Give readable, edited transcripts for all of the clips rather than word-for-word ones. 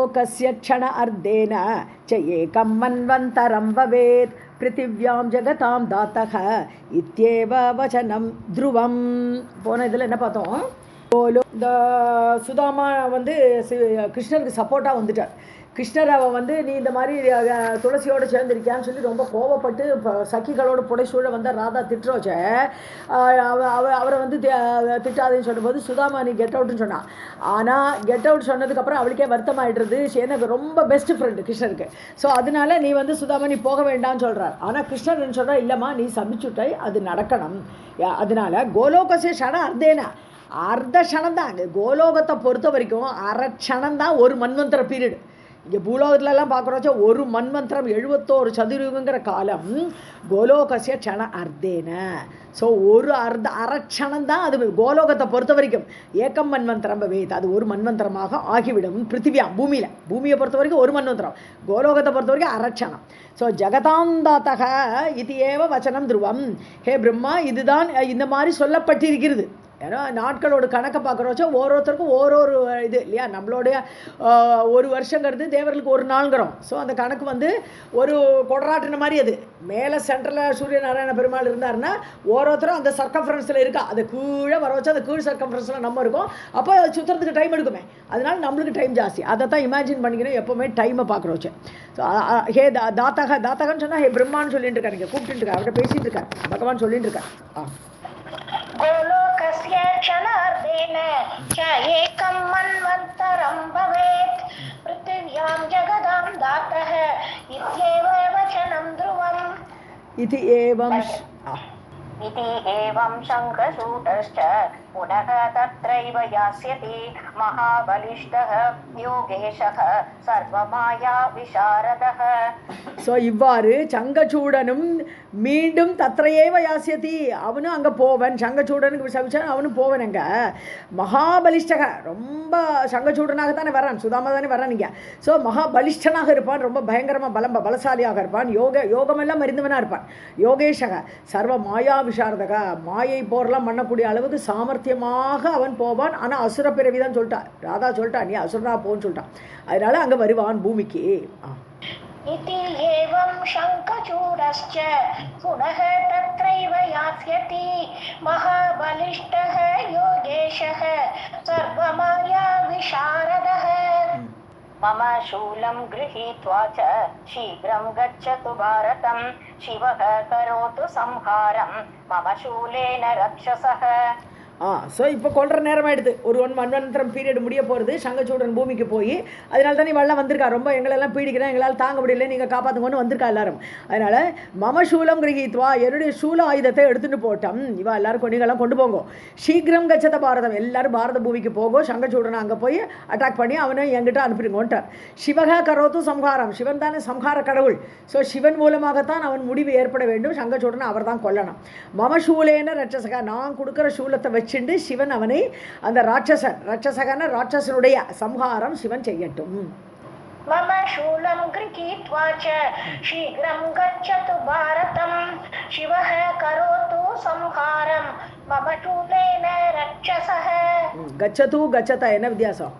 गोलोकस्य क्षण अर्धेन च एकं मन्वन्तरं भवेत् पृथिव्यां जगतां दातः इत्येव वचनं ध्रुवं. போன இதில் என்ன பார்த்தோம்? இந்த சுதாமா வந்து கிருஷ்ணருக்கு சப்போர்ட்டாக வந்துட்டார். கிருஷ்ணர் அவன் வந்து நீ இந்த மாதிரி துளசியோடு சேர்ந்துருக்கியான்னு சொல்லி ரொம்ப கோவப்பட்டு சக்கிகளோட புடைசூழ வந்தால் ராதா திட்டுறோச்ச அவரை வந்து திட்டாதுன்னு சொல்லும்போது சுதாமா நீ கெட் அவுட்னு சொன்னான். ஆனால் கெட் அவுட் சொன்னதுக்கப்புறம் அவளுக்கே வருத்தம் ஆகிடுறது. எனக்கு ரொம்ப பெஸ்ட் ஃப்ரெண்டு கிருஷ்ணருக்கு. ஸோ அதனால நீ வந்து சுதாமா நீ போக வேண்டாம்னு சொல்கிறார். ஆனால் கிருஷ்ணர் என்ன சொல்கிறார், இல்லைம்மா நீ சமைச்சுட்டாய், அது நடக்கணும். அதனால கோலோகசே ஷண அர்த்தேனா அர்த்த க்ஷணம் தான். கோலோகத்தை பொறுத்த வரைக்கும் அரை க்ஷணம் தான் ஒரு மன்வந்திர பீரியடு. இங்கே பூலோகத்துலலாம் பார்க்குறோச்சா ஒரு மன்வந்திரம் 71 சதுரயுகங்கிற காலம். கோலோகசிய க்ஷண அர்த்தேன. ஸோ ஒரு அரை க்ஷணம் தான் அது கோலோகத்தை பொறுத்த வரைக்கும். ஏக்கம் மன்வந்திரம் வேத், அது ஒரு மன்வந்திரமாக ஆகிவிடும். பிருத்திவியா பூமியை பொறுத்த வரைக்கும் ஒரு மன்வந்திரம், கோலோகத்தை பொறுத்த வரைக்கும் அரை க்ஷணம். ஸோ ஜெகதாந்தாத்தக இது ஏவ வச்சனம் துருவம். ஹே பிரம்மா, இதுதான் இந்த மாதிரி சொல்லப்பட்டிருக்கிறது. ஏன்னா நாட்களோட கணக்கை பார்க்குறோச்சா ஒவ்வொருத்தருக்கும் ஓரொரு இது இல்லையா. நம்மளுடைய ஒரு வருஷங்கிறது தேவர்களுக்கு ஒரு நாளுங்கிறோம். ஸோ அந்த கணக்கு வந்து ஒரு கொடராட்டின மாதிரி. அது மேலே சென்ட்ரலில் சூரிய நாராயண பெருமாள் இருந்தாருன்னா ஒவ்வொருத்தரும் அந்த சர்க்கம்ஃபரன்ஸில் இருக்கா. அது கீழே வர வச்சா அந்த கீழ் சர்க்கம்ஃபரன்ஸில் நம்ம இருக்கும். அப்போ சுற்றுறதுக்கு டைம் எடுக்குமே, அதனால நம்மளுக்கு டைம் ஜாஸ்தி. அதை தான் இமேஜின் பண்ணிக்கணும் எப்போவுமே டைமை பார்க்குறோச்சு. ஸோ ஹே தாத்தகன்னு சொன்னால் ஹே பிரம்மான்னு சொல்லிட்டு இருக்காரு. இங்கே கூப்பிட்டு இருக்காரு, அவர்கிட்ட பேசிகிட்டு இருக்கார், பகவான் சொல்லிட்டு இருக்கார். गोलोकस्य क्षणार्धेन च एकं मन्वन्तरं भवेत् पृथिव्यां जगदां दातः इत्येव वचनं ध्रुवम्. इति एवं शङ्खचूडश्च पुनः तत्रैव यास्यति महाबलिष्ठः योगेशः सर्वमाया विशारदः. ஸோ இவ்வாறு சங்கச்சூடனும் மீண்டும் தத்ரையேவ யாசியதி, அவனும் அங்கே போவன். சங்கச்சூடனுக்கு சவிச்சான், அவனும் போவன். அங்கே மகாபலிஷ்டக ரொம்ப சங்கச்சூடனாக தானே வரான், சுதாமா தானே வரான் இங்கே. ஸோ மகாபலிஷ்டனாக இருப்பான், ரொம்ப பயங்கரமாக பலசாலியாக இருப்பான், யோகமெல்லாம் அறிந்தவனாக இருப்பான். யோகேஷக சர்வ மாயா விசாரதக, மாயை போரெல்லாம் பண்ணக்கூடிய அளவுக்கு சாமர்த்தியமாக அவன் போவான். ஆனால் அசுர பிறவி தான் சொல்லிட்டான், ராதா சொல்லிட்டான் நீ அசுரனா போன்னு சொல்லிட்டான். அதனால அங்கே வருவான் பூமிக்கு. इति एवं शङ्खचूडश्च पुनः तत्रैव यास्यति महाबलिष्ठः योगेशः सर्वमाया विशारदः. मम शूलं गृहीत्वा च शीघ्रं गच्छतु भारतं शिवः करोतु संहारं मम शूलेन रक्षसः. ஸோ இப்போ கொள்கிற நேரம் ஆகிடுது. ஒரு மன்வந்திரம் பீரியட் முடிய போகிறது. சங்கச்சூடன் பூமிக்கு போய் அதனால தான் நீ வெள்ளம் வந்திருக்கா. ரொம்ப எங்களெல்லாம் பீடிக்கிறேன், எங்களால் தாங்க முடியல, நீங்கள் காப்பாற்றுங்கன்னு வந்திருக்கா எல்லாரும். அதனால் மம சூலம் கிரகித்வா, என்னுடைய சூல ஆயுதத்தை எடுத்துகிட்டு போட்டோம். இவா எல்லாரும் நீங்கள்லாம் கொண்டு போங்கோ. சீக்கிரம் கச்சத பாரதம், எல்லாரும் பாரத பூமிக்கு போகும். சங்கச்சூடனை அங்கே போய் அட்டாக் பண்ணி அவனை என்கிட்ட அனுப்பிடுங்கோன்ட்டார். சிவகா கரோத்து சம்ஹாரம், சிவன் தானே சம்ஹார கடவுள். ஸோ சிவன் மூலமாகத்தான் அவன் முடிவு ஏற்பட வேண்டும். சங்கச்சூடனை அவர் தான் கொல்லணும். மம சூலேன ரட்சசகா, நான் கொடுக்குற சூலத்தை வச்சு சிவன் அவனை அந்த ராட்சசகன ராட்சசனுடைய சம்ஹாரம் சிவன் செய்யட்டும். மம சூலம் கிரகித்வா ச சீக்கிரம் கச்சது பாரதம் சிவஹ கரோது சம்ஹாரம் மம சூலேன ரட்சசஹ. கச்சது கச்சத என்ன வித்தியாசம்?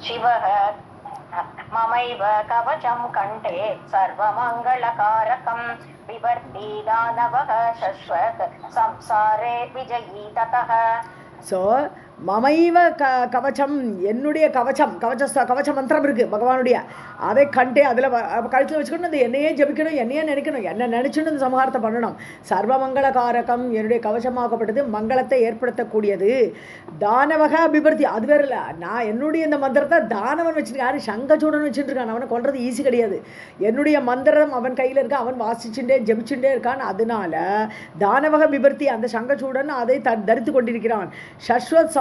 சிவஹ ममैव कवचं कण्ठे सर्वमङ्गलकारकं बिभर्ति दानवः शश्वत् संसारे विजयी ततः. ஸோ மமைவ கவச்சம், என்னுடைய கவச்ச மந்திரம் இருக்குது பகவானுடைய, அதை கண்டே அதில் கழுத்தில் வச்சுக்கணும். அந்த என்னையே ஜபிக்கணும், என்னையே நினைக்கணும், என்ன நினச்சுன்னு இந்த சம்ஹாரத்தை பண்ணணும். சர்வமங்களகாரகம், என்னுடைய கவச்சமாகப்பட்டது மங்களத்தை ஏற்படுத்தக்கூடியது. தானவக பிபர்த்தி, அது வேறு இல்லை. நான் என்னுடைய இந்த மந்திரத்தை தானவன் வச்சுருக்கேன், யார் சங்கச்சூடன் வச்சுட்டு இருக்கான். அவனை கொள்வது ஈஸி கிடையாது. என்னுடைய மந்திரம் அவன் கையில் இருக்க, அவன் வாசிச்சுட்டே ஜபிச்சுட்டே இருக்கான். அதனால தானவக பிபர்த்தி, அந்த சங்கச்சூடன் அதை தரித்து கொண்டிருக்கிறான். சஸ்வத்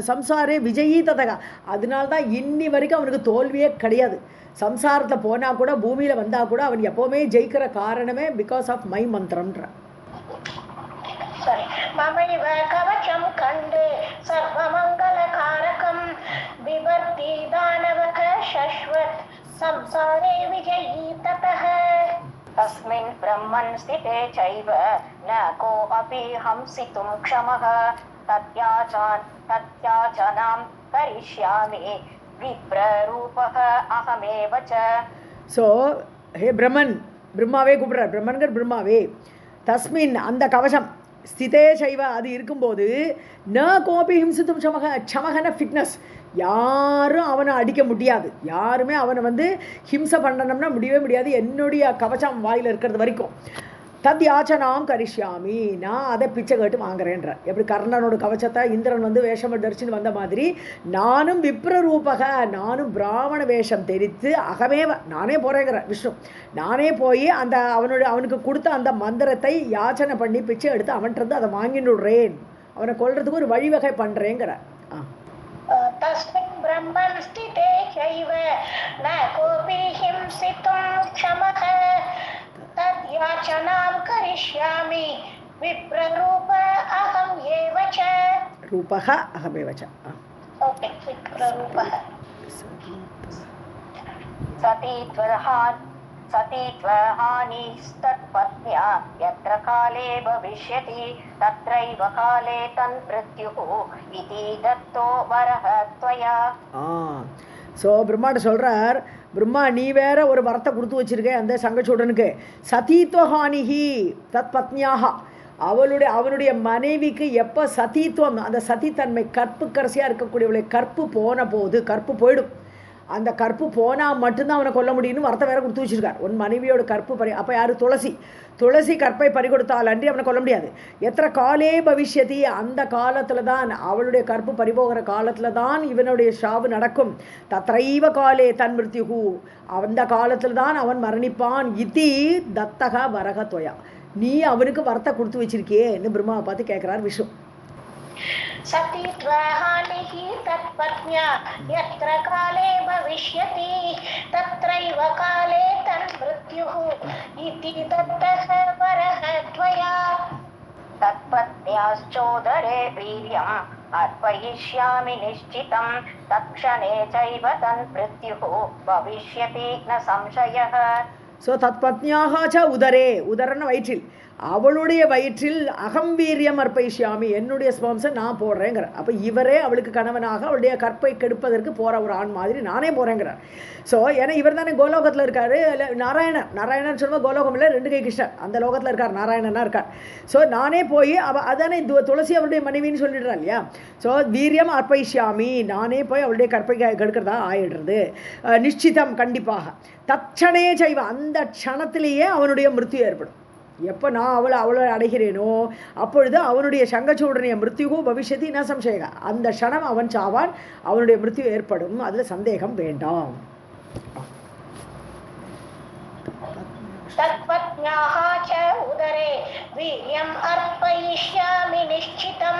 சம்சாரே விஜயீ ததகா, அதனால்தான் இன்னி வரைக்கும் அவனுக்கு தோல்வியே கிடையாது. சம்சாரத்தில் போனால் கூட பூமியில் வந்தால் கூட அவன் எப்போவுமே ஜெயிக்கிற காரணமே பிகாஸ் ஆஃப் மை மந்திரம்ன்ற. மமைவ கவச்சம் கண்டே சர்வமங்களகாரகம் பிபர்த்தி தானவக சஸ்வத் संसारे विजयी ततः तस्मिन् ब्रह्मन् स्थिते चैव न कोऽपि हंसितुं क्षमः तत्याचनां करिष्यामि विप्ररूपः अहमेव च. ஸோ ஹே பிரம்மன், பிரம்மாவே கூப்பிடுறார், பிரம்மன்கிற பிரம்மாவே, தஸ்மின் அந்த கவசம் ஸ்திதே சைவ அது இருக்கும்போது ந கோபி ஹிம்சித்தும் சமகன ஃபிட்னஸ், யாரும் அவனை அடிக்க முடியாது, யாருமே அவனை ஹிம்சை பண்ணணும்னா முடியவே முடியாது என்னுடைய கவசம் வாயில் இருக்கிறது வரைக்கும். தத் யாச்சனாம் கரிஷ்யாமி, நான் அதை பிச்சை கேட்டு வாங்குறேன்ற. எப்படி கர்ணனோட கவச்சத்தை இந்திரன் வேஷம் தரிச்சுன்னு வந்த மாதிரி நானும் விப்ரரூபக, நானும் பிராமண வேஷம் தெரித்து அகமேவ நானே போகிறேங்கிற விஷ்ணு, நானே போய் அந்த அவனுக்கு கொடுத்த அந்த மந்திரத்தை யாச்சனை பண்ணி பிச்சை எடுத்து அவன்கிட்ட அதை வாங்கிடுறேன், அவனை கொல்றதுக்கு ஒரு வழிவகை பண்ணுறேங்கிற. तस्मिन् ब्रह्मन् स्थिते चैव न कोऽपि हिंसितुं क्षमः तद्याचनां करिष्यामि विप्ररूप अहम् एव च. रूपः अहमेव च. ओके, विप्ररूपः. सतीत्वहानिस्तत्पत्न्या यत्र काले भविष्यति तत्रैव काले तन्मृत्युः इति दत्तो वरः त्वया. ஸோ பிரம்மாட்ட சொல்கிறார், பிரம்மா நீ வேற ஒரு வரத்தை கொடுத்து வச்சிருக்க அந்த சங்கச்சூடனுக்கு. சதீத்வஹானிஹி தத் பத்னியாக, அவனுடைய மனைவிக்கு எப்போ சதீத்துவம், அந்த சதித்தன்மை கற்புக்கரசியாக இருக்கக்கூடியவளை கற்பு போன போது, கற்பு போயிடும், அந்த கற்பு போனால் மட்டும்தான் அவனை கொல்ல முடியும்னு வரத்தை வேற கொடுத்து வச்சிருக்கார். உன் மனைவியோட கற்பு அப்போ யார்? துளசி கற்பை பறிகொடுத்தால் அன்றி அவனை கொல்ல முடியாது. எத்தனை காலே பவிஷ்யதி, அந்த காலத்தில் தான், அவளுடைய கற்பு பறிபோகிற காலத்தில் தான் இவனுடைய ஷாவு நடக்கும். தத்ரைவ காலே தன் மிருத்யுகு, அந்த காலத்தில் தான் அவன் மரணிப்பான். இதி தத்தக வரக தொயா, நீ அவனுக்கு வரத்தை கொடுத்து வச்சிருக்கியேன்னு பிரம்மாவை பார்த்து கேட்குறார் விஷ்ணு. सतीत्वहानिः तत्पत्न्या यत्र काले भविष्यति तत्रैव काले तन्मृत्युः इति दत्तः वरः त्वया. तत्पत्न्याश्चोदरे वीर्यम् अर्पयिष्यामि निश्चितं तत्क्षणे चैव तन्मृत्युः भविष्यति न संशयः. ஸோ தத் பத்னியாக ச உதரே, உதரன வயிற்றில், அவளுடைய வயிற்றில் அகம் வீரியம் அர்ப்பயிஷ்யாமி, என்னுடைய ஸ்பம்ஸை நான் போடுறேங்கிறார். அப்போ இவரே அவளுக்கு கணவனாக அவளுடைய கற்பை கெடுப்பதற்கு போகிற ஒரு ஆண் மாதிரி நானே போகிறேங்கிறார். ஸோ ஏன்னா இவர் தானே கோலோகத்தில் இருக்கார், இல்லை நாராயணன் சொல்லுவோம், கோலோகம் இல்லை, ரெண்டு கை கிருஷ்ணர் அந்த லோகத்தில் இருக்கார், நாராயணனாக இருக்கார். ஸோ நானே போய் அதானே துளசி அவருடைய மனைவின்னு சொல்லிடுறா இல்லையா. ஸோ வீரியம் அர்ப்பயிஷ்யாமி, நானே போய் அவளுடைய கற்பை கெடுக்கிறதா ஆயிடுறது நிச்சிதம், கண்டிப்பாக. தட்சணே செய்வ, அந்த க்ஷணத்திலேயே அவனுடைய மிருத்யு ஏற்படும். எப்போ நான் அவளை அடைகிறேனோ அப்பொழுது அவனுடைய சங்கச்சூடனுடைய மிருத்யுகோ பவிஷ்யதி ந சம்சயக, அந்த க்ஷணம் அவன் சாவான், அவனுடைய மிருத்யு ஏற்படும், அதில் சந்தேகம் வேண்டாம். तत्पत्न्याः च उदरे वीर्यम् अर्पयिष्यामि निश्चितं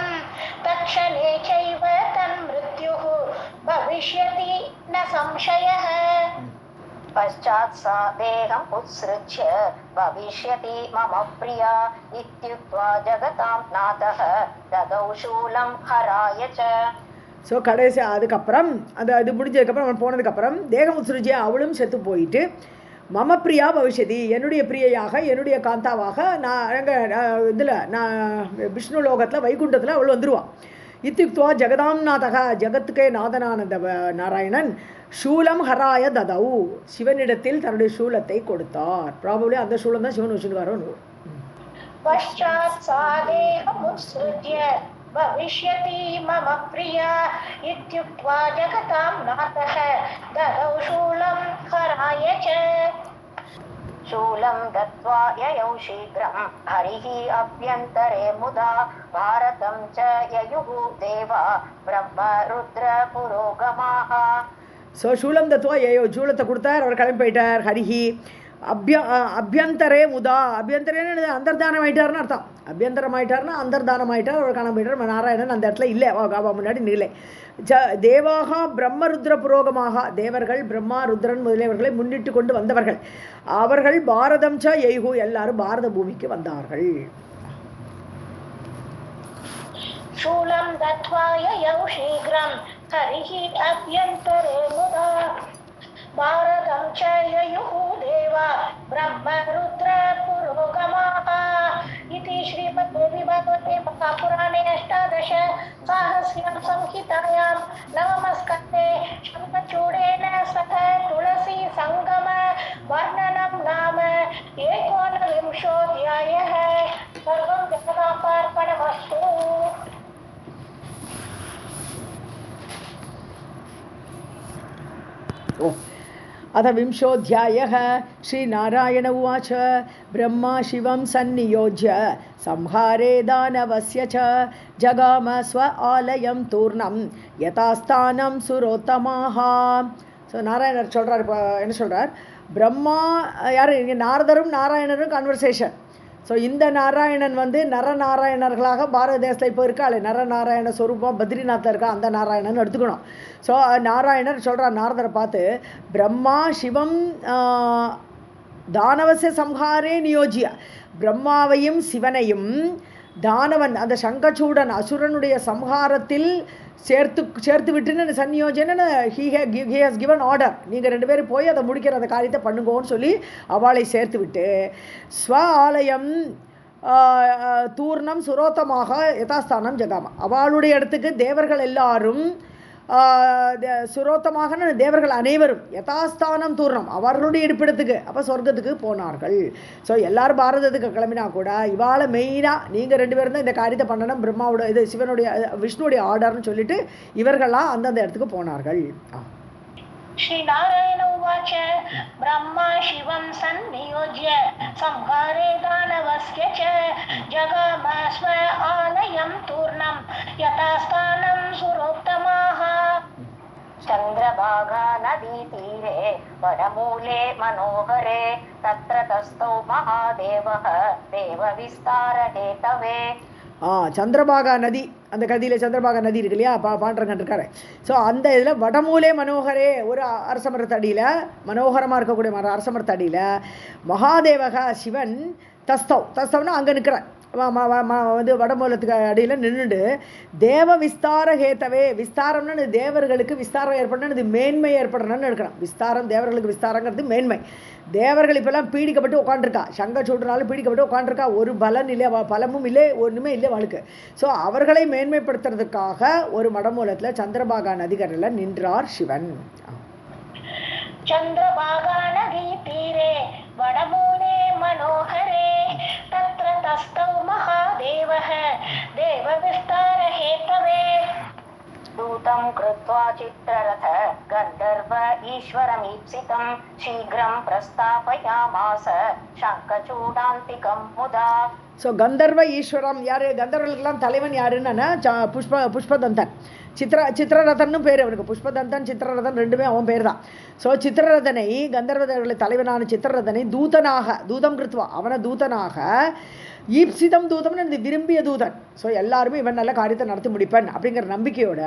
तत्क्षणे चैव तन्मृत्युः भविष्यति न संशयः. पश्चात् सा देहम् उत्सृज्य भविष्यति मम प्रिया इत्युक्त्वा जगतां नाथः ददौ शूलं हराय च. ஸோ கடைசி அதுக்கப்புறம் அது முடிஞ்சதுக்கப்புறம் அவன் போனதுக்கப்புறம் தேகம் உத்ருஜி அவளும் செத்து போயிட்டு மம பிரியா பவிஷ்யதி, என்னுடைய பிரியையாக, என்னுடைய காந்தாவாக நான் நான் விஷ்ணு லோகத்தில் வைகுண்டத்தில் அவள் வந்துடுவான். இத்தியுக்துவா ஜெகதாம் நாதகா, ஜகத்துக்கே நாதனான நாராயணன் சூலம் ஹராய ததௌ, சிவனிடத்தில் தன்னுடைய சூலத்தை கொடுத்தார். ப்ராபப்ளி அந்த சூலம் தான் சிவன் வச்சுருக்காரோ. பஷ்சாத் சாதேஹமுத்ஸ்ருத்ய भविष्यति मम प्रिया इत्युक्त्वा जगतां नाथः ददौ शूलं हराय च. शूलं दत्त्वा ययौ शीघ्रं हरिः अभ्यन्तरे मुदा भारतं च ययुः देवा ब्रह्म रुद्र पुरोगमाः. ஸோ சூலம் தத்துவா ஏயோ, சூலத்தை கொடுத்தார், அவர் கிளம்பி போயிட்டார். ஹரிஹி அபியந்தரே முதா, அபியந்தரேன்னு அந்தர்தானம் ஆயிட்டார்னு அர்த்தம். அபியந்தரம் ஆயிட்டார்னா அந்தர்தானம் ஆயிட்டார், அவர் காண போயிட்டார். நாராயணன் அந்த இடத்துல இல்லை, முன்னாடி நிலை. தேவாக பிரம்மருத்ர புரோகமாக, தேவர்கள் பிரம்மா ருத்ரன் முதலியவர்களை முன்னிட்டு கொண்டு வந்தவர்கள். அவர்கள் பாரதம் ச எய்கு, எல்லாரும் பாரத பூமிக்கு வந்தார்கள். शूलं दत्त्वा ययौ शीघ्रं हरिः अभ्यन्तरे मुदा भारतं च ययुः देवा ब्रह्म रुद्र पुरोगमाः इति श्रीमद्देवी भागवते महापुराणे अष्टादश साहस्र्यां संहितायां नवमस्कन्धे शङ्खचूडेन सह तुलसी संगम वर्णनं नाम एकोनविंशोऽध्यायः। सर्वं जगदार्पणमस्तु। अथ विंशोऽध्यायः। श्रीनारायण उवाच ब्रह्मा शिवं सन्नियोज्य संहारे दानवस्य च जगाम स्व आलयं तूर्णं यथास्थानं सुरोत्तमाः. ஸோ நாராயணர் சொல்கிறார். இப்போ என்ன சொல்கிறார்? பிரம்மா யார்? இங்கே நாரதரும் நாராயணரும் கான்வர்சேஷன். ஸோ இந்த நாராயணன் வந்து நரநாராயணர்களாக பாரத தேசத்தில் இப்போ இருக்காள். நரநாராயண ஸ்வரூபம் பத்ரிநாத்தில் இருக்கா, அந்த நாராயணன் எடுத்துக்கணும். ஸோ நாராயணர் சொல்கிறார் நாரதரை பார்த்து, பிரம்மா சிவம் தானவசிய சம்ஹாரே நியோஜிய, பிரம்மாவையும் சிவனையும் தானவன் அந்த சங்கச்சூடன் அசுரனுடைய சம்ஹாரத்தில் சேர்த்து விட்டுன்னு சன்னியோஜன ஹி ஹஸ் கிவன் ஆர்டர், நீங்கள் 2 பேரும் போய் அதை முடிக்கிற அந்த காரியத்தை பண்ணுங்கோன்னு சொல்லி அவளை சேர்த்து விட்டு ஸ்வ ஆலயம் தூர்ணம் சுரோத்தமாக யதாஸ்தானம் ஜகாமா, அவளுடைய இடத்துக்கு தேவர்கள் எல்லாரும் சுரோத்தமாக தேவர்கள் அனைவரும் யதாஸ்தானம் தூர்ணம் அவர்களுடைய இருப்பிடத்துக்கு, அப்போ சொர்க்கத்துக்கு போனார்கள். ஸோ எல்லாரும் பாரதத்துக்கு கிளம்பினா கூட இவாளை மெயினாக நீங்கள் 2 பேரும் தான் இந்த காரியத்தை பண்ணணும், பிரம்மாவோட இது சிவனுடைய விஷ்ணுடைய ஆர்டர்னு சொல்லிட்டு இவர்கள்லாம் அந்தந்த இடத்துக்கு போனார்கள். श्रीनारायण उवाच ब्रह्मा शिवं सन्नियोज्य संहारे दानवस्य च जगाम स्व आलयं तूर्णं यथास्थानं सुरोत्तमाः। चन्द्रभागा नदी तीरे वनमूले मनोहरे तत्र तस्थौ महादेवः देवविस्तारहेतवे. சந்திரபாகா நதி, அந்த கதியில் சந்திரபாகா நதி இருக்கு இல்லையா, பாண்டரங்கன் இருக்காரு. ஸோ அந்த இதில் வடமூலே மனோகரே, ஒரு அரசமரத்தடியில் மனோகரமாக இருக்கக்கூடிய அரசமரத்தடியில் மகாதேவக சிவன் தஸ்தவ்னா அங்கே நிற்கிறார். வந்து வடமூலத்துக்கு அடியில் நின்றுட்டு தேவ விஸ்தார ஹேத்தவே, விஸ்தாரம்னு தேவர்களுக்கு விஸ்தாரம் ஏற்படணும், இது மேன்மை ஏற்படணும்னு எடுக்கணும். விஸ்தாரம் தேவர்களுக்கு விஸ்தாரங்கிறது மேன்மை. தேவர்கள் இப்போல்லாம் பீடிக்கப்பட்டு உட்காந்துருக்கா, சங்க சூடுனாலும் பீடிக்கப்பட்டு உட்காந்துருக்கா, ஒரு பலன் இல்லை, பலமும் இல்லை, ஒன்றுமே இல்லை வாழ்க்கை. ஸோ அவர்களை மேன்மைப்படுத்துறதுக்காக ஒரு மடமூலத்தில் சந்திரபாகா நதிகரில் நின்றார் சிவன். चन्द्रभागा नदी तीरे वडमूले मनोहरे तत्र तस्थौ महादेवः देवविस्तारहेतवे. दूतं कृत्वा चित्ररथ गन्धर्व ईश्वरमीप्सितं शीघ्रं प्रस्थापयामास शङ्खचूडान्तिकं मुदा. ஸோ கந்தர்வ ஈஸ்வரம் யார்? கந்தர்வர்களுக்கெல்லாம் தலைவன் யாருன்னா புஷ்பதந்தன். சித்திரரதன்னு பேர் அவனுக்கு. புஷ்பதந்தன் சித்திரரதன் ரெண்டுமே அவன் பேர் தான். ஸோ சித்திரரதனை, கந்தர்வர்களுடைய தலைவனான சித்திரரதனை தூதம் கிருத்வா, அவனை தூதனாக ஈப்சிதம் தூதம்னு இந்த விரும்பிய தூதன். ஸோ எல்லாருமே இவன் நல்ல காரியத்தை நடத்தி முடிப்பன் அப்படிங்கிற நம்பிக்கையோட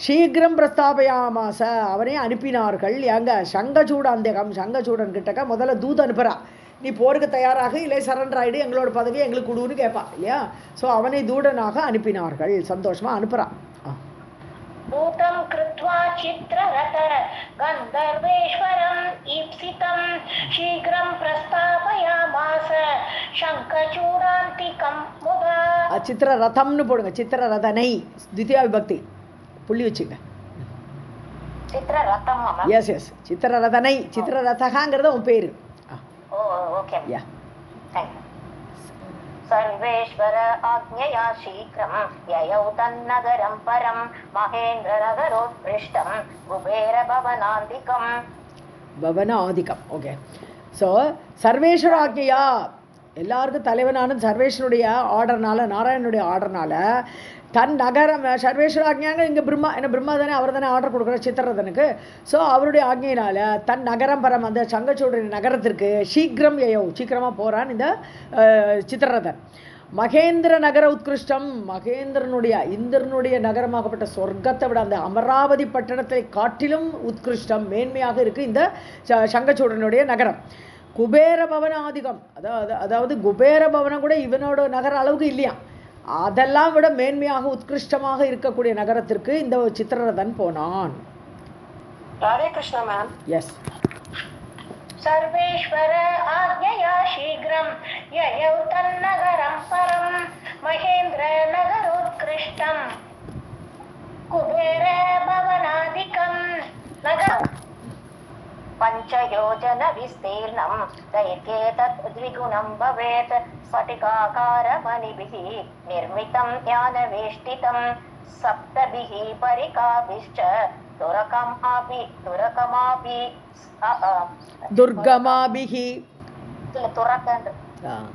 சீக்கிரம் பிரஸ்தாபயாமாச அவனே அனுப்பினார்கள். எங்க சங்கச்சூடாந்தகம், சங்கச்சூடன் கிட்டக்க முதல்ல தூதம் அனுப்புறா, நீ போருக்கு தயாராக, இல்லை சரண்டர் ஆகிடு, எங்களோட பதவியை எங்களுக்கு கொடுன்னு கேட்பான் இல்லையா. ஸோ அவனை தூடனாக அனுப்பினார்கள், சந்தோஷமாக அனுப்புகிறான். दूतं कृत्वा चित्ररथ गन्धर्वेश्वरम् ईप्सितं शीघ्रं प्रस्थापयामास शङ्खचूडान्तिकं मुदा. சித்திரரதம்னு போடுங்க, சித்திரரதனை द्वितीया விபக்தி புள்ளி வச்சுங்க. चित्ररथம். எஸ் எஸ், சித்திரரதனை, சித்திரரதகாங்கிறது உன் பேர். ओके या थैंक यू. सर्वेश्वर आज्ञया शीघ्रं ययौ तन्नगरं परं महेन्द्रनगरोत्कृष्टं குபேரபவனாதிகம். ஓகே. ஸோ சர்வேஸ்வர ஆக்ஞையா, எல்லாருக்கும் தலைவனான சர்வேஸ்வருடைய ஆர்டர்னால, நாராயணனுடைய ஆர்டர்னால தன் நகரம் சர்வேஸ்வர ஆக்ஞாங்க இங்கே பிரம்மா, ஏன்னா பிரம்மா தானே, அவர் தானே ஆர்டர் கொடுக்குற சித்திரரதனுக்கு. ஸோ அவருடைய ஆக்ஞையினால் தன் நகரம் பரம் அந்த சங்கச்சூடைய நகரத்திற்கு சீக்கிரம் சீக்கிரமாக போகிறான் இந்த சித்திரரதன். மகேந்திர நகர உத்கிருஷ்டம், மகேந்திரனுடைய இந்திரனுடைய நகரமாகப்பட்ட சொர்க்கத்தை விட அந்த அமராவதி பட்டணத்தை காட்டிலும் உத்கிருஷ்டம் மேன்மையாக இருக்குது இந்த சங்கச்சூடனுடைய நகரம். குபேர பவனாதிகம், அதாவது குபேர பவனம் கூட இவனோட நகர அளவுக்கு இல்லையா, அதெல்லாம் விட மேன்மையாக உத்கிருஷ்டமாக இருக்கக்கூடிய நகரத்திற்கு இந்த சித்திரரதன் போனான். ராதே கிருஷ்ணா மேம். எஸ். सर्वेश्वर आज्ञया शीघ्रं ययौ तन्नगरं परं महेन्द्र नगरोत्कृष्टं कुबेर भवनादिकं नगरं पञ्चयोजन विस्तीर्णं दैत्येतत् द्विगुणं भवेत् स्फटिकाकारमणिभिः निर्मितं ज्ञानवेष्टितं सप्तभिः परिकाभिश्च तुरकमापि दुर्गमाभिः दुर्गमाभिः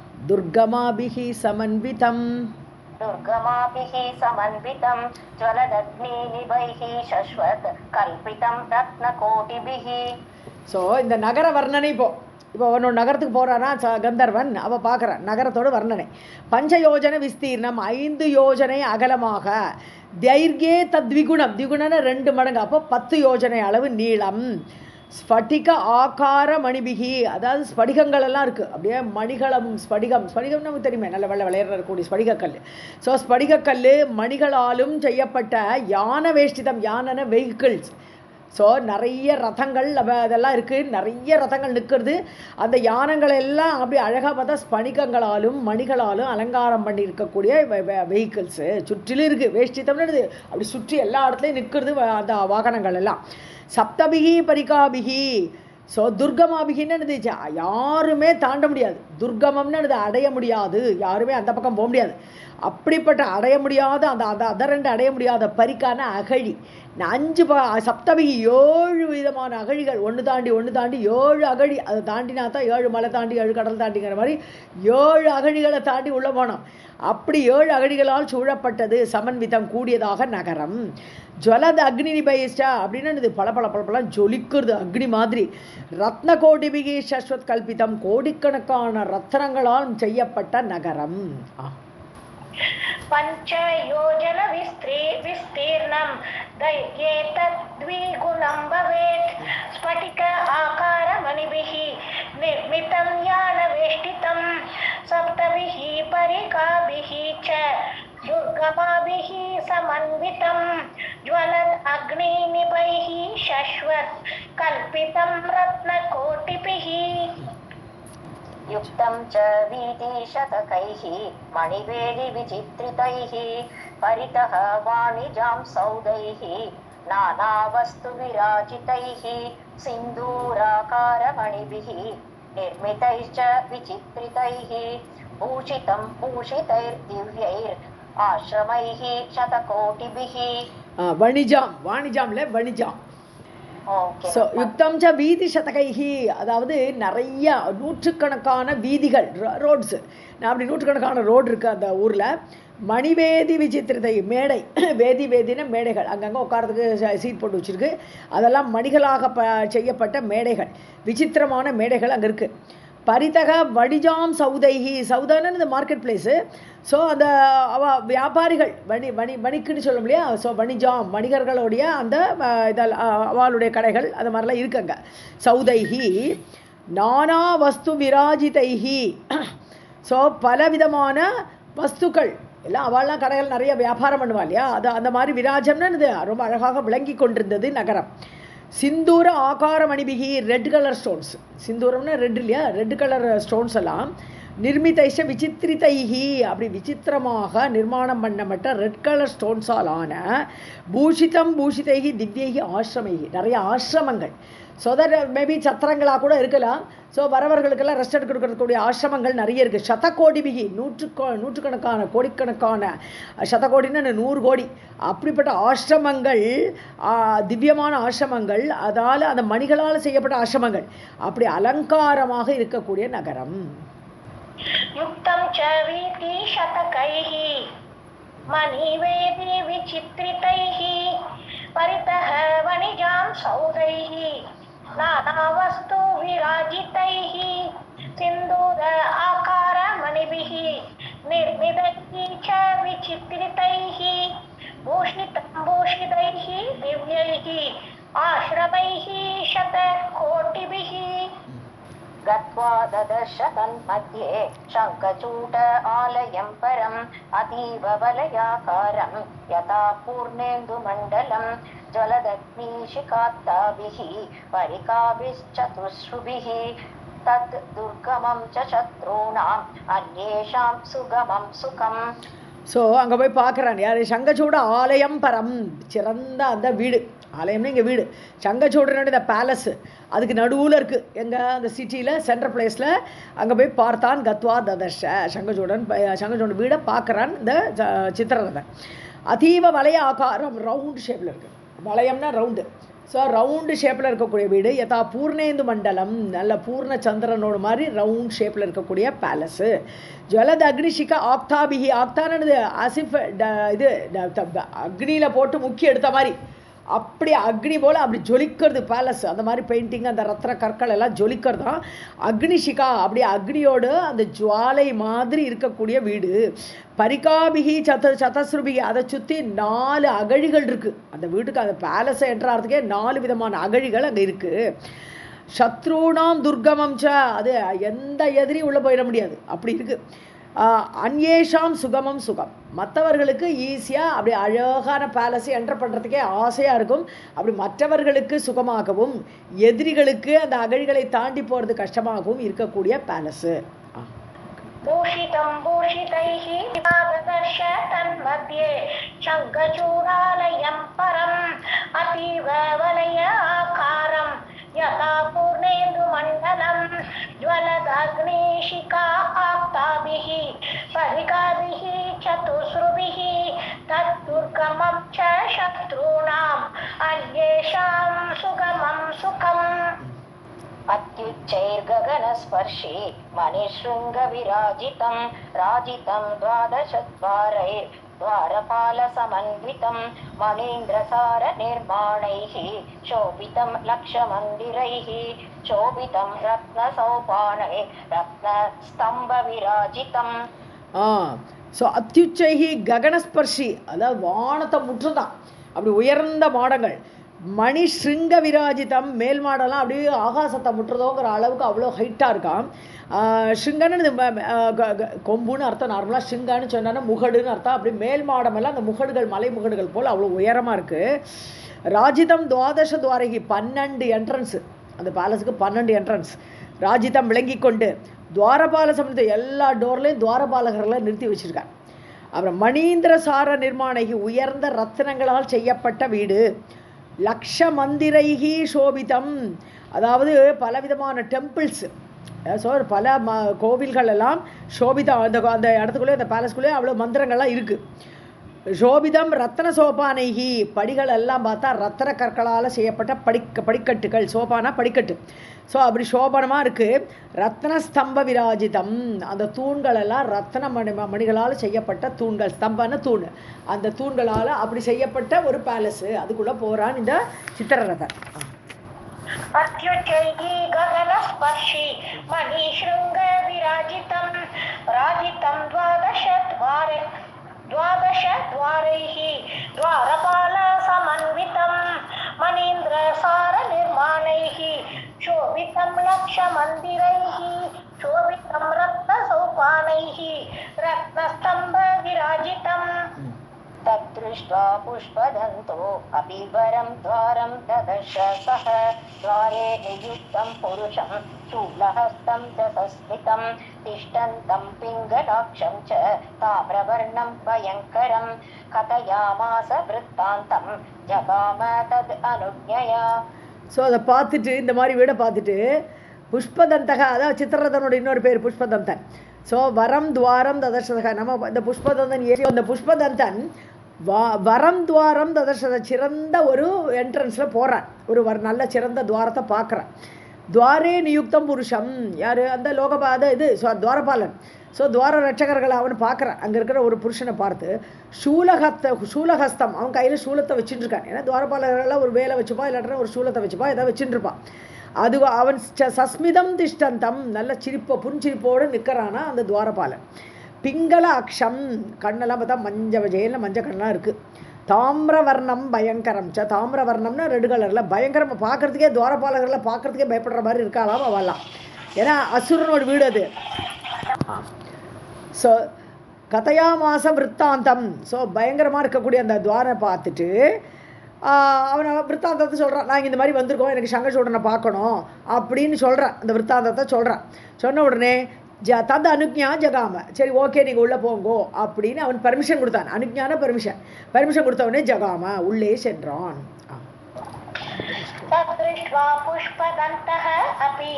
समन्वितं ज्वलदग्निनिभैः शश्वत् कल्पितं रत्नकोटिभिः. ஸோ இந்த நகர வர்ணனை இப்போ ஒன்று நகரத்துக்கு போகிறானா கந்தர்வன் அவள் பார்க்குறான் நகரத்தோட வர்ணனை. பஞ்சயோஜன விஸ்தீர்ணம் 5 யோஜனை அகலமாக, தைர்கே தத்விகுணம், திகுணன 2 மடங்கு, அப்போ 10 யோஜனை அளவு நீளம், ஸ்படிக ஆகார மணிபிகி, அதாவது ஸ்படிகங்கள் எல்லாம் இருக்குது அப்படியே மணிகளம், ஸ்படிகம் நமக்கு தெரியுமே நல்ல விளையாடக்கூடிய ஸ்படிகக்கல். ஸோ ஸ்படிகக்கல் மணிகளாலும் செய்யப்பட்ட யான வேஷ்டிதம், யானன வெஹிக்கிள்ஸ். ஸோ நிறைய ரதங்கள் அதெல்லாம் இருக்குது, நிறைய ரதங்கள் நிற்கிறது. அந்த யானங்கள் எல்லாம் அப்படி அழகாக பார்த்தா ஸ்படிகங்களாலும் மணிகளாலும் அலங்காரம் பண்ணி இருக்கக்கூடிய வெஹிக்கிள்ஸு சுற்றிலும் இருக்குது. வேஷ்டித்தம்னு அப்படி சுற்றி எல்லா இடத்துலையும் நிற்கிறது அந்த வாகனங்கள் எல்லாம். சப்தபிகி பரிகாபிகி. ஸோ துர்கமாபிகின்னு இருந்துச்சு, யாருமே தாண்ட முடியாது. துர்கமம்னு அது அடைய முடியாது, யாருமே அந்த பக்கம் போக முடியாது. அப்படிப்பட்ட அடைய முடியாத அந்த அதரண்டு அடைய முடியாத பரிக்கான அகழி 5 சப்தபிகி 7 விதமான அகழிகள், ஒன்று தாண்டி 7 அகழி. அதை தாண்டினா தான் 7 மலை தாண்டி 7 கடல் தாண்டிங்கிற மாதிரி 7 அகழிகளை தாண்டி உள்ளே போனோம். அப்படி 7 அகழிகளால் சூழப்பட்டது, சமன்விதம் கூடியதாக நகரம். ஜுவலது அக்னி நிபயிஷ்டா அப்படின்னு பல ஜொலிக்கிறது அக்னி மாதிரி. ரத்ன கோடிபிகி சஸ்வத் கல்பிதம், கோடிக்கணக்கான ரத்னங்களால் செய்யப்பட்ட நகரம். पञ्चयोजन विस्तीर्णं दैत्येतत् द्विगुणं भवेत् स्फटिक आकारमणिभिः निर्मितं यानवेष्टितं सप्तभिः परिकाभिः च दुर्गमाभिः समन्वितं ज्वलन् अग्निनिभैः शश्वत् कल्पितं रत्नकोटिभिः युक्तं च वीथिशतकैः मणिवेदि विचित्रितैः परितः वाणिजां सौदैः नानावस्तुविराजितैः सिन्दूराकारमणिभिः निर्मितैश्च विचित्रितैः भूषितं भूषितैर्दिव्यैर् आश्रमैः शतकोटिभिः. வாணிஜாம்ல வணிஜாம். ஸோ யுக்தம் ச வீதி சதகைஹி, அதாவது நிறைய நூற்றுக்கணக்கான வீதிகள், ரோட்ஸு. நான் அப்படி நூற்றுக்கணக்கான ரோடு இருக்குது அந்த ஊரில். மணிவேதி விசித்திரதை, மேடை, வேதின மேடைகள், அங்கங்கே உட்காரத்துக்கு சீட் போட்டு வச்சுருக்கு. அதெல்லாம் மணிகளாக செய்யப்பட்ட மேடைகள், விசித்திரமான மேடைகள் அங்கே இருக்குது. பரிதக வணிஜாம் சௌதைஹி, சௌதான்னு இந்த மார்க்கெட் பிளேஸு. ஸோ அந்த வியாபாரிகள் வணிக்குன்னு சொல்லும் இல்லையா. ஸோ வணிஜாம், வணிகர்களுடைய அந்த இதெல்லாம் அவளுடைய கடைகள் அது மாதிரிலாம் இருக்குங்க. சௌதைஹி நானா வஸ்து விராஜிதைஹி. ஸோ பலவிதமான வஸ்துக்கள் எல்லாம் அவள்லாம் கடைகள் நிறைய வியாபாரம் பண்ணுவா இல்லையா, அது அந்த மாதிரி விராஜம்னு ரொம்ப அழகாக விளங்கி கொண்டிருந்தது நகரம். சிந்தூர ஆகார மணிபிகி, ரெட் கலர் ஸ்டோன்ஸ், சிந்தூரம்னா ரெட் இல்லையா, ரெட் கலர் ஸ்டோன்ஸ் எல்லாம் நிர்மிதைஷ விசித்திரிதைஹி, அப்படி விசித்திரமாக நிர்மாணம் பண்ணப்பட்ட ரெட் கலர் ஸ்டோன்ஸால் ஆன பூஷிதம் பூஷிதைஹி திவ்யைஹி ஆசிரமைஹி, நிறைய ஆசிரமங்கள். ஸோ தட் மேபி சத்திரங்களாக கூட இருக்கலாம். ஸோ வரவர்களுக்கெல்லாம் ரெஸ்ட் எடுக்கக்கூடிய ஆசிரமங்கள் நிறைய இருக்குது. சதகோடிபிகி, நூற்றுக்கணக்கான கோடிக்கணக்கான, சதகோடின்னு 100 கோடி, அப்படிப்பட்ட ஆசிரமங்கள், திவ்யமான ஆசிரமங்கள், அதால் அந்த மணிகளால் செய்யப்பட்ட ஆசிரமங்கள், அப்படி அலங்காரமாக இருக்கக்கூடிய நகரம். युक्तं च वीथिशतकैः मणिवेदि विचित्रितैः परितः वणिजां सौदैः नानावस्तु विराजितैः सिन्दूर आकारमणिभिः निर्मितैः च विचित्रितैः भूषितं भूषितैः दिव्यैः आश्रमैः शतकोटिभिः. गत्वा ददर्श तन्मध्ये शङ्खचूड आलयं परम् अतीव वलयाकारं यथा पूर्णेन्दुमण्डलं ज्वलदग्निशिखात्ताभिः परिकाभिश्चतुश्रुभिः तत् दुर्गमं च शत्रूणाम् अन्येषां सुगमं सुखम्. ஸோ அங்கே போய் பார்க்குறான் யார் சங்கச்சூட ஆலயம் பரம் சிறந்த அந்த வீடு ஆலயம்னு இங்கே வீடு சங்கச்சூடனோட இந்த பேலஸு அதுக்கு நடுவில் இருக்குது எங்கள் அந்த சிட்டியில் சென்ட்ரல் பிளேஸில் அங்கே போய் பார்த்தான் கத்வா ததர்ஷ சங்கச்சூடன் வீடை பார்க்குறான் இந்த சித்திரரதன் அதீவ வளைய ஆகாரம் ரவுண்டு ஷேப்பில் இருக்குது வளையம்னா ரவுண்டு ஸோ ரவுண்டு ஷேப்பில் இருக்கக்கூடிய வீடு யதா பூர்ணேந்து மண்டலம் நல்ல பூர்ண சந்திரனோட மாதிரி ரவுண்ட் ஷேப்பில் இருக்கக்கூடிய பேலஸு ஜலத அக்னிஷிகா ஆக்தாபிகி ஆக்தானது அசிஃப் இது அக்னியில் போட்டு முக்கி எடுத்த மாதிரி அப்படி அக்னி போல் அப்படி ஜொலிக்கிறது பேலஸ் அந்த மாதிரி பெயிண்டிங் அந்த ரத்ன கற்கள் எல்லாம் ஜொலிக்கிறது தான் அக்னிஷிகா அப்படி அக்னியோடு அந்த ஜுவாலை மாதிரி இருக்கக்கூடிய வீடு பரிகாபிகி சதஸ்ருபிகி அதை சுற்றி 4 அகழிகள் இருக்குது அந்த வீட்டுக்கு அந்த பேலஸை என்ட்ராகிறதுக்கே 4 விதமான அகழிகள் அங்கே இருக்குது சத்ருணாம் துர்கமம் ச அது எந்த எதிரியும் உள்ளே போயிட முடியாது அப்படி இருக்குது அன்யேஷாம் சுகமம் சுகம் மற்றவர்களுக்கு ஈஸியாக அப்படி அழகான பேலஸை என்டர் பண்ணுறதுக்கே ஆசையாக இருக்கும் அப்படி மற்றவர்களுக்கு சுகமாகவும் எதிரிகளுக்கு அந்த அகழிகளை தாண்டி போகிறது கஷ்டமாகவும் இருக்கக்கூடிய பேலஸு भूषितं भूषितैः ददर्श तन्मध्ये शङ्खचूडालयं परम् अतीव वलयाकारं यथा पूर्णेन्दुमण्डलं ज्वलदग्निशिखा आप्ताभिः परिकाभिः चतुस्रुभिः तद्दुर्गमं च शत्रूणाम् अन्येषां सुगमं सुखम्. अत्युच्चैर्गगनस्पर्शी मणिशृङ्गविराजितं राजितं 12 द्वारपालसमन्वितं मणीन्द्रसारनिर्माणैः शोभितं लक्षमन्दिरैः शोभितं रत्नसौपानै रत्नस्तम्भविराजितम्. ஸோ அத்யுச்சைகி ககனஸ்பர்ஷி அதாவது வானத்தை முற்றுதான் அப்படி உயர்ந்த மாடங்கள் மணி ஸ்ருங்க விராஜிதம் மேல் மாடெல்லாம் அப்படியே ஆகாசத்தை முட்டுறதோங்கிற அளவுக்கு அவ்வளோ ஹைட்டாக இருக்கான் ஸ்ருங்கன்னு கொம்புன்னு அர்த்தம் நார்மலாக ஸ்ருங்கான்னு சொன்னா முகடுன்னு அர்த்தம் அப்படி மேல் மாடமெல்லாம் அந்த முகடுகள் மலை முகடுகள் போல் அவ்வளோ உயரமாக இருக்குது ராஜிதம் 12 துவாரகி 12 என்ட்ரன்ஸு அந்த பேலஸுக்கு 12 என்ட்ரன்ஸ் ராஜிதம் விளங்கி கொண்டு துவாரபால சமயத்தை எல்லா டோர்லேயும் துவாரபாலகர்களை நிறுத்தி வச்சுருக்காங்க அப்புறம் மணீந்திர சார நிர்மாணகி உயர்ந்த ரத்தினங்களால் செய்யப்பட்ட வீடு லக்ஷ மந்திரைகி சோபிதம் அதாவது பலவிதமான டெம்பிள்ஸ் ஸோ பல கோவில்கள் எல்லாம் சோபிதம் அந்த இடத்துக்குள்ளே அந்த பேலஸ்குள்ளே அவ்வளோ மந்திரங்கள்லாம் இருக்குது சோபிதம் ரத்ன சோபானைகி படிகள் எல்லாம் பார்த்தா ரத்தன கற்களால் செய்யப்பட்ட படிக்கட்டுகள் சோபானா படிக்கட்டு ஸோ அப்படி சோபனமாக இருக்குது ரத்னஸ்தம்ப விராஜிதம் அந்த தூண்கள் எல்லாம் ரத்ன மணிகளால் செய்யப்பட்ட தூண்கள் ஸ்தம்பன தூண் அந்த தூண்களால் அப்படி செய்யப்பட்ட ஒரு பேலஸு அதுக்குள்ளே போகிறான் இந்த சித்திரரதன் अत्युच्चैः गगनस्पर्शी मणिशृङ्गविराजितं राजितं 12 द्वारैः द्वारपालसमन्वितं मणीन्द्रसारनिर्माणैः शोभितं लक्षमन्दिरैः शोभितं रत्नसौपानैः रत्नस्तम्भविराजितम्. तद्दृष्ट्वा पुष्पदन्तो अबिभरं द्वारं ददर्श सः द्वारे नियुक्तं पुरुषं शूलहस्तं च संस्मितं तिष्ठन्तं पिङ्गलाक्षं च ताम्रवर्णं भयङ्करं कथयामास वृत्तान्तं जगाम तद् अनुज्ञया. ஸோ அதை பார்த்துட்டு இந்த மாதிரி வீடை பார்த்துட்டு புஷ்பதந்தக அதாவது சித்திரரதனோட இன்னொரு பேர் புஷ்பதந்தன் ஸோ வரம் துவாரம் ததர்ஷதக நம்ம இந்த புஷ்பதந்தன் அந்த புஷ்பதந்தன் வரம் துவாரம் ததர்ஷத சிறந்த ஒரு என்ட்ரன்ஸில் போகிறான் ஒரு நல்ல சிறந்த துவாரத்தை பார்க்குறான் துவாரே நியுக்தம் புருஷம் யார் அந்த லோகபாத இது துவாரபாலன் ஸோ துவார ரட்சகர்களை அவனை பார்க்குறான் அங்கே இருக்கிற ஒரு புருஷனை பார்த்து சூலஹஸ்தம் அவன் கையில் சூலத்தை வச்சுட்டு இருக்கான் ஏன்னா துவாரபாலர்களெல்லாம் ஒரு வேலை வச்சுப்பா இல்லாட்டா ஒரு சூலத்தை வச்சுப்பா எதாவது வச்சுட்டு இருப்பான் அது அவன் சஸ்மிதம் திஷ்டந்தம் நல்ல புன்சிரிப்போடு நிற்கிறானா அந்த துவாரபாலன் பிங்கள அக்ஷம் கண்ணெல்லாம் பார்த்தா மஞ்சள் கண்ணெலாம் இருக்குது தாமிரவர்ணம் பயங்கரம் தாமிரவர்ணம்னா ரெட் கலரில் பயங்கரமாக பார்க்குறதுக்கே துவாரபாலகரில் பார்க்குறதுக்கே பயப்படுற மாதிரி இருக்காளாம் அவெல்லாம் ஏன்னா அசுரனோட வீடு அது. ஸோ கதையாமாச விற்த்தாந்தம். ஸோ பயங்கரமாக இருக்கக்கூடிய அந்த துவாரை பார்த்துட்டு அவனை விற்த்தாந்தத்தை சொல்கிறான். நாங்கள் இந்த மாதிரி வந்திருக்கோம், எனக்கு சங்கச்சூடனை பார்க்கணும் அப்படின்னு சொல்கிறேன். அந்த விற்த்தாந்தத்தை சொல்கிறான். சொன்ன உடனே தந்த அனுஜ்ஞா ஜகாம, சரி ஓகே நீங்கள் உள்ளே போங்கோ அப்படின்னு அவன் பர்மிஷன் கொடுத்தான். அனுஜ்ஞான பர்மிஷன் கொடுத்த உடனே ஜகாம உள்ளே சென்றான். तदृष्ट्वा पुष्पदन्तः अपि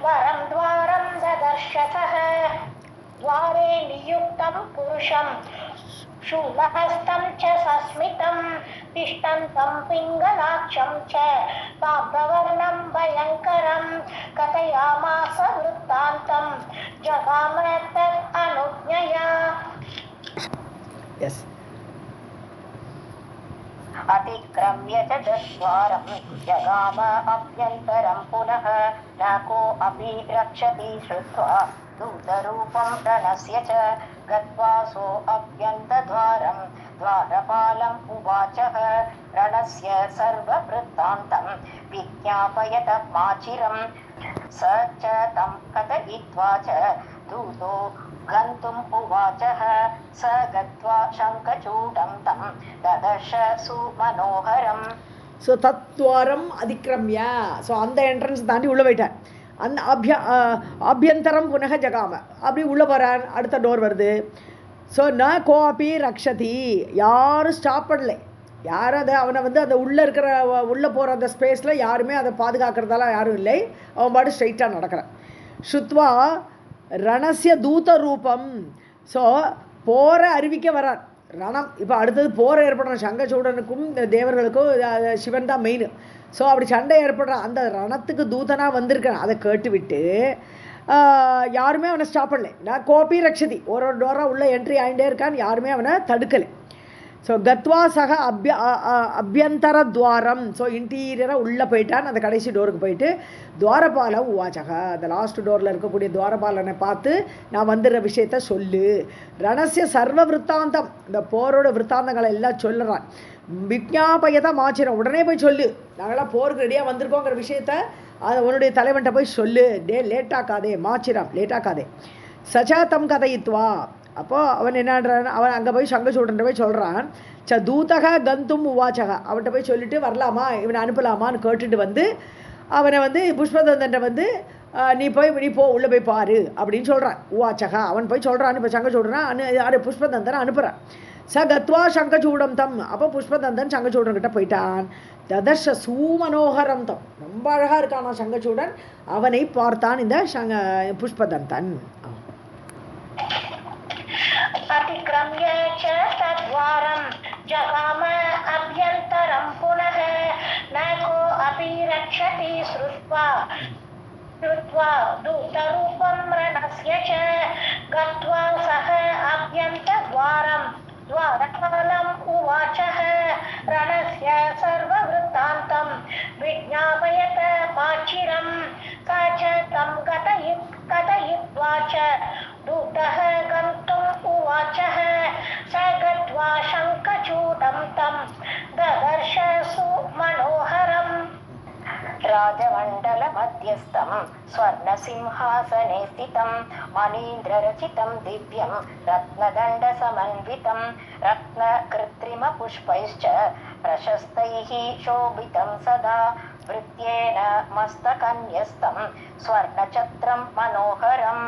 वरं द्वारं ददर्शसः द्वारे नियुक्तं पुरुषं शूलहस्तं च सस्मितं तिष्ठन्तं पिङ्गलाक्षं च ताम्रवर्णं भयङ्करं कथयामास वृत्तान्तं जगाम तत् अनुज्ञया. Yes. अतिक्रम्य च द्वारं जगाम अभ्यन्तरं पुनः न कोऽपि रक्षति श्रुत्वा दूतरूपं रणस्य च गत्वा सोऽभ्यन्तद्वारं द्वारपालम् उवाचः रणस्य सर्ववृत्तान्तं विज्ञापयत माचिरं स च तं कथयित्वा च दूतो गन्तुम् उवाचः स गत्वा शङ्खचूडं तं ददर्श सुमनोहरम्. ஸோ தத்வாரம் அதிக்கிரமிய, ஸோ அந்த என்ட்ரன்ஸ் தாண்டி உள்ளே போயிட்டேன். அந்த அபியந்தரம் புனக ஜகாம, அப்படி உள்ளே போகிறான். அடுத்த டோர் வருது. ஸோ ந கோபி ரக்ஷதி, யாரும் ஸ்டாப் பண்ணலை. யாரும் அதை அவனை வந்து அந்த உள்ளே இருக்கிற உள்ளே போகிற அந்த ஸ்பேஸில் யாருமே அதை பாதுகாக்கிறதால யாரும் இல்லை. அவன் பாட்டு ஸ்ட்ரைட்டாக நடக்கிறான். ஸ்ருத்வா ரணசிய தூத ரூபம். ஸோ போரை அறிவிக்க வரான் ரணம். இப்போ அடுத்தது போரை ஏற்படுற சங்கச்சூடனுக்கும் தேவர்களுக்கும் சிவன் தான் மெயின். ஸோ அப்படி சண்டை ஏற்படுற அந்த ரணத்துக்கு தூதனாக வந்திருக்கான். அதை கேட்டுவிட்டு யாருமே அவனை ஸ்டாப் பண்ணலை. நான் கோபி ரக்ஷதி, ஒரு டோராக உள்ளே என்ட்ரி ஆகிட்டே இருக்கான். யாருமே அவனை தடுக்கலை. ஸோ கத்வா சக அபியந்தர துவாரம், ஸோ இன்டீரியராக உள்ளே போயிட்டான். அந்த கடைசி டோருக்கு போயிட்டு துவாரபால உவாச்சக, அந்த லாஸ்ட் டோரில் இருக்கக்கூடிய துவாரபாலனை பார்த்து நான் வந்துடுற விஷயத்த சொல்லு. ரணசிய சர்வ விற்த்தாந்தம், இந்த போரோட விற்த்தாந்தங்களை எல்லாம் சொல்லுறான். விஜ்ஞாபயத மாச்சிரம், உடனே போய் சொல்லு, நாங்களாம் போருக்கு ரெடியாக வந்திருக்கோங்கிற விஷயத்த அதை உன்னுடைய தலைவன்கிட்ட போய் சொல்லு. லேட்டாக்காதே, மாச்சிரம் லேட்டாக்காதே. சச்சாத்தம் கதையித்வா, அப்போது அவன் என்னன்றான், அவன் அங்கே போய் சங்கச்சூடன்ட்ட போய் சொல்கிறான். தூதக கந்தும் உவாச்சக, அவன்கிட்ட போய் சொல்லிட்டு வரலாமா, இவனை அனுப்பலாமான்னு கேட்டுட்டு வந்து அவனை வந்து புஷ்பதந்தன்ட்ட வந்து நீ போ உள்ளே போய் பாரு அப்படின்னு சொல்கிறான். உவாச்சகா, அவன் போய் சொல்கிறான். இப்போ சங்கச்சூடனா புஷ்பதந்தனை அனுப்புகிறான். கத்வா சங்கச்சூடம் தம், அப்போ புஷ்பதந்தன் சங்கச்சூடன்கிட்ட போயிட்டான். ததர்ஷ சூமனோகரம் தம், ரொம்ப அழகாக இருக்கானா சங்கச்சூடன். அவனை பார்த்தான் இந்த புஷ்பதந்தன். अतिक्रम्य च तद्वारं जगाम अभ्यन्तरं पुनः न कोऽपि रक्षति श्रुत्वा दूतरूपं रणस्य च गत्वा सः अभ्यन्तद्वारं द्वारपालम् उवाचः रणस्य सर्ववृत्तान्तं विज्ञापयत माचिरं स च तं कथयित्वा च दूतः गन्तुम् उवाचः स गत्वा शङ्खचूडं तं ददर्श सुमनोहरम्. राजमण्डलमध्यस्थं स्वर्णसिंहासने स्थितं मणीन्द्ररचितं दिव्यं रत्नदण्डसमन्वितं रत्नकृत्रिमपुष्पैश्च प्रशस्तैः शोभितं सदा वृत्येन मस्तकन्यस्तं स्वर्णचत्रं मनोहरम्.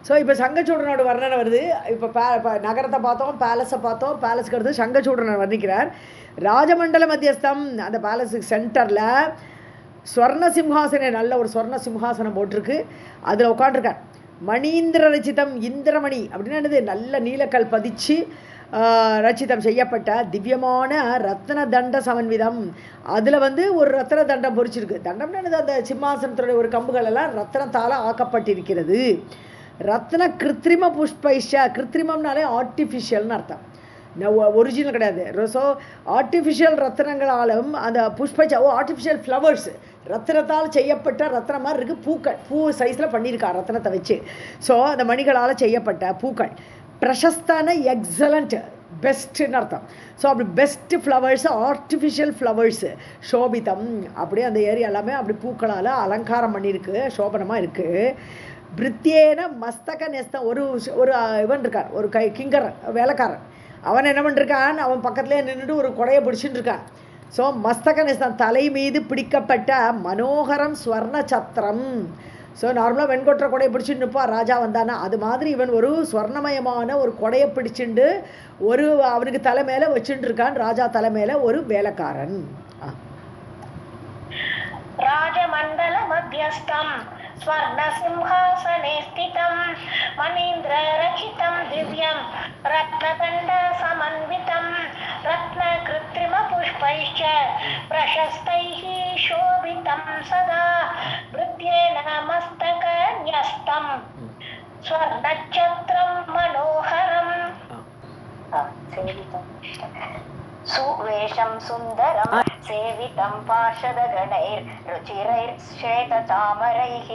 ஸோ இப்போ சங்கச்சூடனோட வர்ணனை வருது. இப்போ நகரத்தை பார்த்தோம், பேலஸை பார்த்தோம். பேலஸுக்கு அடுத்து சங்கச்சூடனர் வர்ணிக்கிறார். ராஜமண்டல மத்தியஸ்தம், அந்த பேலஸுக்கு சென்டரில் ஸ்வர்ண சிம்ஹாசனம், நல்ல ஒரு ஸ்வர்ண சிம்ஹாசனம் போட்டிருக்கு. அதில் உட்காண்டிருக்கார். மணீந்திர ரச்சிதம், இந்திரமணி அப்படின்னு என்னது, நல்ல நீலக்கல் பதிச்சு ரச்சிதம் செய்யப்பட்ட திவ்யமான ரத்ன தண்ட சமன்விதம். அதில் வந்து ஒரு ரத்ன தண்டம் பொறிச்சிருக்கு. தண்டம்னு என்னது, அந்த சிம்மாசனத்துடைய ஒரு கம்புகள் எல்லாம் ரத்னத்தால் ஆக்கப்பட்டிருக்கிறது. ரத்ன கிருத்திரிம புஷ்பைஷ, கிருத்திரிமம்னாலே ஆர்டிஃபிஷியல்னு அர்த்தம், ஒரிஜினல் கிடையாது. ஸோ ஆர்டிஃபிஷியல் ரத்னங்களாலும் அந்த புஷ்பைச்ச ஆர்டிஃபிஷியல் ஃப்ளவர்ஸ், ரத்னத்தால் செய்யப்பட்ட ரத்னம் மாதிரி இருக்குது. பூக்கள், பூ சைஸில் பண்ணியிருக்கா ரத்னத்தை வச்சு. ஸோ அந்த மணிகளால் செய்யப்பட்ட பூக்கள். பிரசஸ்தான எக்ஸலண்ட், பெஸ்ட்டுன்னு அர்த்தம். ஸோ அப்படி பெஸ்ட்டு ஃப்ளவர்ஸு, ஆர்டிஃபிஷியல் ஃப்ளவர்ஸு, சோபிதம், அப்படியே அந்த ஏரியா எல்லாமே அப்படி பூக்களால் அலங்காரம் பண்ணியிருக்கு, சோபனமாக இருக்குது. பிரித்தியேன மஸ்தக நெஸ்தம், ஒரு இவன் இருக்கார், ஒரு கிங்கரன் வேலைக்காரன், அவன் என்ன பண்ணிருக்கான், அவன் பக்கத்துலேயே நின்றுட்டு ஒரு கொடையை பிடிச்சிட்டு இருக்கான். ஸோ மஸ்தக நெஸ்தம், தலை மீது பிடிக்கப்பட்ட மனோகரம் ஸ்வர்ண சத்திரம். ஸோ நார்மலாக வெண்கொற்ற கொடையை பிடிச்சிட்டு நிற்பா ராஜா வந்தானா, அது மாதிரி இவன் ஒரு ஸ்வர்ணமயமான ஒரு கொடையை பிடிச்சிண்டு ஒரு அவனுக்கு தலை மேலே வச்சுட்டு இருக்கான், ராஜா தலை மேலே ஒரு வேலைக்காரன். ராஜமண்டல மத்தியஸ்தம் ஸ்வர்ண சிம்ஹாசனே ஸ்திதம் மணீந்திர ரச்சிதம் திவ்யம் ரத்னதண்ட சமன்விதம் ரத்ன கிருத்ரிம புஷ்பைச்ச பிரசஸ்தைः शोभितं सदा भृत्येन मस्तक न्यस्तं स्वर्णच्छत्रं मनोहरम् सुवेशं सुन्दरं सेवितं पार्षदगणैर्रुचिरैर्श्वेतचामरैः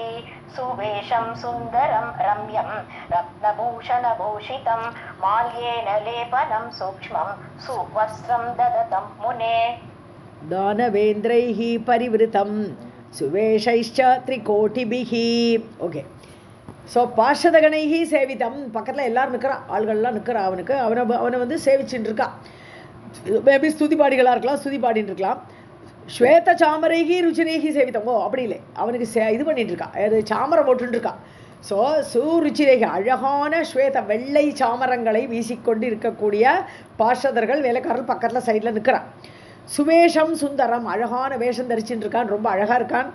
सुवेशं सुन्दरं रम्यं रत्नभूषणभूषितं माल्येन लेपनं सूक्ष्मं सुवस्त्रं ददतं मुने दानवेन्द्रैः परिवृतं सुवेशैश्च त्रिकोटिभिः. ஓகே, ஸோ பார்ஷதகணைஹி சேவிதம், பக்கத்தில் எல்லோரும் நிற்கிறா, ஆள்கள்லாம் நிற்கிறா, அவனை வந்து சேவிச்சுட்டு இருக்கா. மேபி ஸ்துதி பாடிகளாக இருக்கலாம், ஸ்துதி பாடின்னு இருக்கலாம். ஸ்வேத சாமரைகி ருச்சிரேகி சேவிதம், அப்படி இல்லை, அவனுக்கு இது பண்ணிட்டு இருக்கா, அது சாமரம் போட்டுட்டு இருக்கா. ஸோ சுருச்சிரேகி, அழகான ஸ்வேத வெள்ளை சாமரங்களை வீசிக்கொண்டு இருக்கக்கூடிய பார்ஷதர்கள் வேலைக்காரர்கள் பக்கத்தில் சைடில் நிற்கிறான். சுவேஷம் சுந்தரம், அழகான வேஷம் தரிச்சுட்டு இருக்கான், ரொம்ப அழகாக இருக்கான்,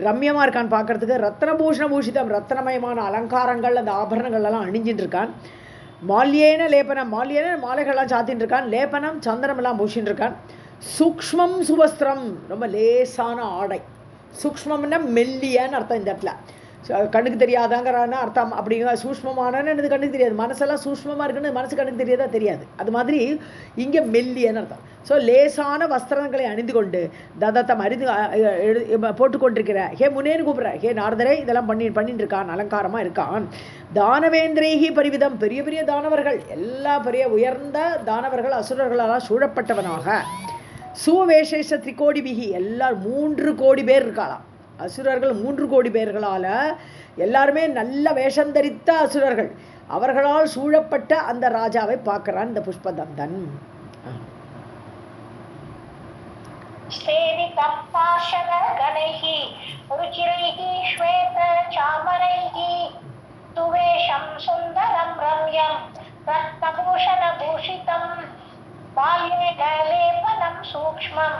ரம்யமாக இருக்கான் பார்க்குறதுக்கு. ரத்னபூஷண பூஷிதம், ரத்னமயமான அலங்காரங்கள், அந்த ஆபரணங்கள்லாம் அணிஞ்சிட்டு இருக்கான். மால்யேன லேபனம், மால்யேன மாலைகள்லாம் சாத்தின்னு இருக்கான், லேபனம் சந்தனமெல்லாம் பூசின்னு இருக்கான். சூக்ஷ்மம் சுவஸ்திரம், ரொம்ப லேசான ஆடை. சூக்ஷ்மம்னா மெல்லியன்னு அர்த்தம் இந்த இடத்துல, கண்ணுக்கு தெரியாதாங்கிறான அர்த்தம். அப்படிங்கிற சூஷ்மமானன்னு எனக்கு கண்ணுக்கு தெரியாது, மனசெல்லாம் சூஷ்மமாக இருக்குன்னு மனசு கண்ணுக்கு தெரியாதா, தெரியாது. அது மாதிரி இங்கே மெல்லியன்னு அர்த்தம். ஸோ லேசான வஸ்திரங்களை அணிந்து கொண்டு ததத்தம் அறிந்து போட்டுக்கொண்டிருக்கிற ஹே முனேன்னு கூப்பிட்ற, ஹே நாரதரே, இதெல்லாம் பண்ணிட்டு இருக்கான், அலங்காரமாக இருக்கான். தானவேந்திரேகி பரிவிதம், பெரிய பெரிய தானவர்கள், எல்லா பெரிய உயர்ந்த தானவர்கள் அசுரர்களால் சூழப்பட்டவனாக. சுவேஷேஷ திரிகோடிபிகி, எல்லாரும் 3 கோடி பேர் இருக்காளாம். அசுரர்கள் 3 கோடி பேர்களால், எல்லாருமே நல்ல வேஷம் தரித்த அசுரர்கள், அவர்களால் சூழப்பட்ட அந்த ராஜாவை பார்க்கிறான் இந்த புஷ்பதந்தன். सेवितं पार्षदगणैः रुचिरैः श्वेतचामरैः सुवेशं सुन्दरं रम्यं रत्नभूषणभूषितं माल्येन लेपनं सूक्ष्मं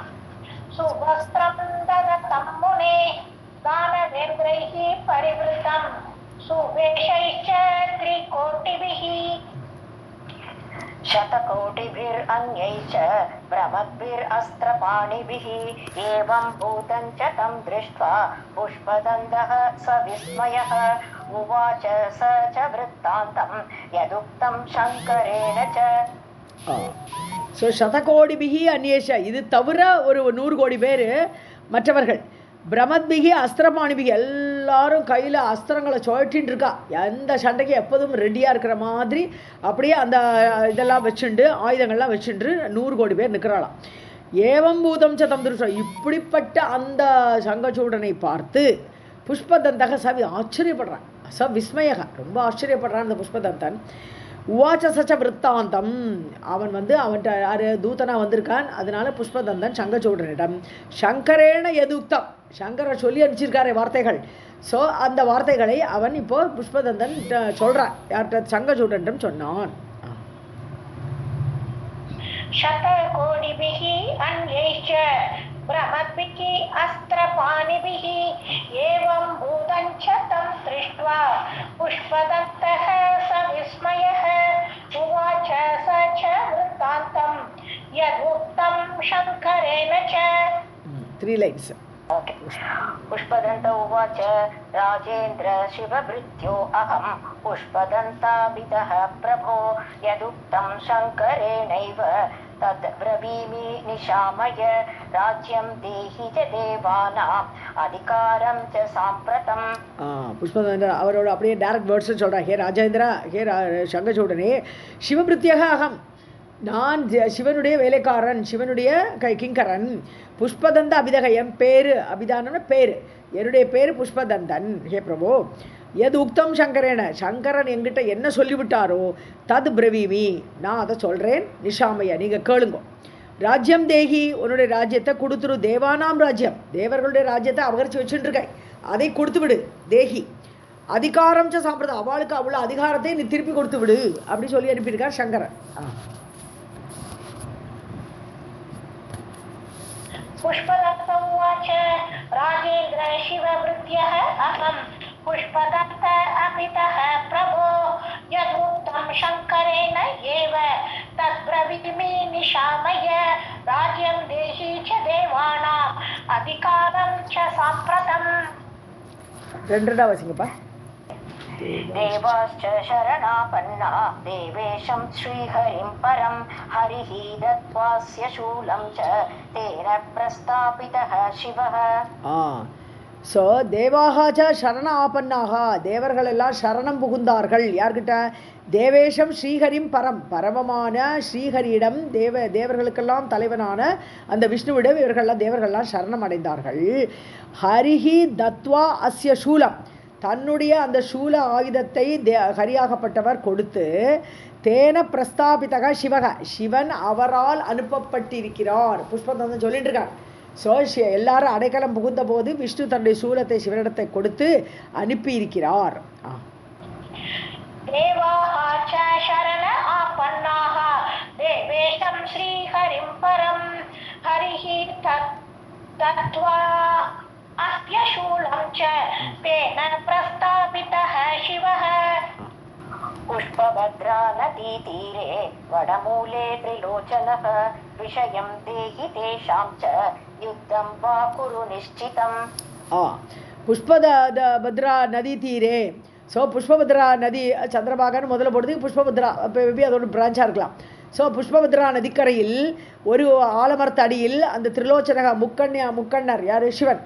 सुवस्त्रं ददतं मुने दानवेन्द्रैः परिवृतं सुवेशैश्च त्रिकोटिभिः शतकोटिभिरन्यैश्च भ्रमद्भिरस्त्रपाणिभिः एवं भूतं च तं दृष्ट्वा पुष्पदन्तः सविस्मयः उवाच स च वृत्तान्तं यदुक्तं शङ्करेण च. ஸோ சதகோடிபிகி அந்நேஷ, இது தவிர ஒரு 100 கோடி பேர் மற்றவர்கள். பிரமத்பிகி அஸ்திரபாணிபிகி, எல்லாரும் கையில் அஸ்திரங்களை சுழற்றின்னு இருக்கா, எந்த சண்டைக்கு எப்போதும் ரெடியாக இருக்கிற மாதிரி. அப்படியே அந்த இதெல்லாம் வச்சுண்டு, ஆயுதங்கள்லாம் வச்சுட்டு 100 கோடி பேர் நிற்கிறாளாம். ஏவம் பூதம் சதம் திருஷ்டம், இப்படிப்பட்ட அந்த சங்கச்சூடனை பார்த்து புஷ்பதந்தக ஆச்சரியப்படுறான், விஸ்மயக, ரொம்ப ஆச்சரியப்படுறான் அந்த புஷ்பதந்தன். உவாச்ச சச்ச விற்த்தாந்தம், அவன் வந்து அவன்கிட்ட யார் தூதனாக வந்திருக்கான், அதனால புஷ்பதந்தன் சங்கச்சூடனிடம் சங்கரேன எதுக்தம், சங்கரை சொல்லி அனுப்பிச்சிருக்காரு வார்த்தைகள். ஸோ அந்த வார்த்தைகளை அவன் இப்போ புஷ்பதந்தன் சொல்கிறான், யார்கிட்ட சங்கச்சூடனிடம் சொன்னான். शतकोटिभिः अन्यैश्च ब्रह्मद्भिः अस्त्रपाणिभिः एवं भूतं च तं दृष्ट्वा पुष्पदन्तः सविस्मयः उवाच स च वृत्तान्तं यदुक्तं शङ्करेण च. 3 lines. पुष्पदन्त उवाच राजेन्द्र शिवभृत्यो अहं पुष्पदन्ताभितः प्रभो यदुक्तं शङ्करेणैव तद् ब्रवीमि निशामय राज्यं देहि च देवानाम् अधिकारं च साम्प्रतम्. புஷ்பதந்தன் அவரோட அப்படியே டைரக்ட் வேர்ட்ஸ் சொல்கிறார், ஹே ராஜேந்திரா, ஹே சங்கச்சூடனே, சிவபிருத்தியாக அகம், நான் சிவனுடைய வேலைக்காரன், சிவனுடைய கிங்கரன். புஷ்பதந்த அபிதக, என் பேரு அபிதானம்னு பேரு, என்னுடைய பேரு புஷ்பதந்தன். ஹே பிரபு, எது உக்தம் சங்கரேன, சங்கரன் என்கிட்ட என்ன சொல்லிவிட்டாரோ தது பிரவீமி, நான் அதை சொல்கிறேன். நிஷாமையா, நீங்கள் கேளுங்க. ராஜ்யம் தேகி, உன்னுடைய ராஜ்யத்தை கொடுத்துரு. தேவானாம் ராஜ்யம், தேவர்களுடைய ராஜ்யத்தை அபகரித்து வச்சுட்டுருக்க, அதை கொடுத்து விடு. தேகி அதிகாரம் சாப்பிட்றது, அவளுக்கு அவ்வளோ அதிகாரத்தை நீ திருப்பி கொடுத்து விடு அப்படி சொல்லி அனுப்பியிருக்கார் சங்கரன். पुष्पदत्त उवाच राजेन्द्र शिवभृत्यः अहं पुष्पदत्त अपितः प्रभो यदुक्तं शङ्करेण एव तद्ब्रवीमि निशामय राज्यं देहि च देवानाम् अधिकारं च साम्प्रतम्. ரெண்டா வசிங்கப்பா. देवाश्च शरणापन्ना देवेशं श्रीहरिं परं हरिः दत्त्वास्य शूलं च तेन प्रस्तापितः शिवः. ஸோ தேவாகாச்ச சரண ஆபன்னாக, தேவர்கள் எல்லாம் சரணம் புகுந்தார்கள். யார்கிட்ட? தேவேஷம் ஸ்ரீஹரிம் பரம், பரமமான ஸ்ரீஹரியிடம், தேவர்களுக்கெல்லாம் தலைவனான அந்த விஷ்ணுவிடம் இவர்கள்லாம் தேவர்கள்லாம் சரணம் அடைந்தார்கள். ஹரிஹி தத்வா அஸ்ய சூலம், தன்னுடைய அந்த சூல ஆயுதத்தை ஹரியாகப்பட்டவர் கொடுத்து, தேன பிரஸ்தாபிதக சிவக, சிவன் அவரால் அனுப்பப்பட்டிருக்கிறார். புஷ்பதந்தன் சொல்லிட்டு இருக்கார். ஸோ எல்லாரும் அடைக்கலம் புகுந்த போது விஷ்ணு தன்னுடைய சூலத்தை சிவனிடத்தை கொடுத்து அனுப்பி இருக்கிறார். தேவாஹ சரண ஆபன்னாஹ தேவேஷம் ஸ்ரீஹரிம் பரம் ஹரிஹி தத்வா அஸ்ய शूलं च तेन प्रस्तापितः शिवः. पुष्पभद्रा नदी तीरे वडमूले त्रिलोचनः विषयं देहि तेषां च युद्धं वा कुरु निश्चितम्. புஷ்பபத்ரா நதி தீரே. ஸோ புஷ்பபத்ரா நதி, சந்திரபாகன்னு முதல்ல போடுறதுக்கு புஷ்பபத்ரா, மேபி அதோட பிரான்ச்சாக இருக்கலாம். ஸோ புஷ்பபத்ரா நதிக்கரையில் ஒரு ஆலமரத்தடியில் அந்த திரிலோச்சனக முக்கண்ணர் யார்? சிவன்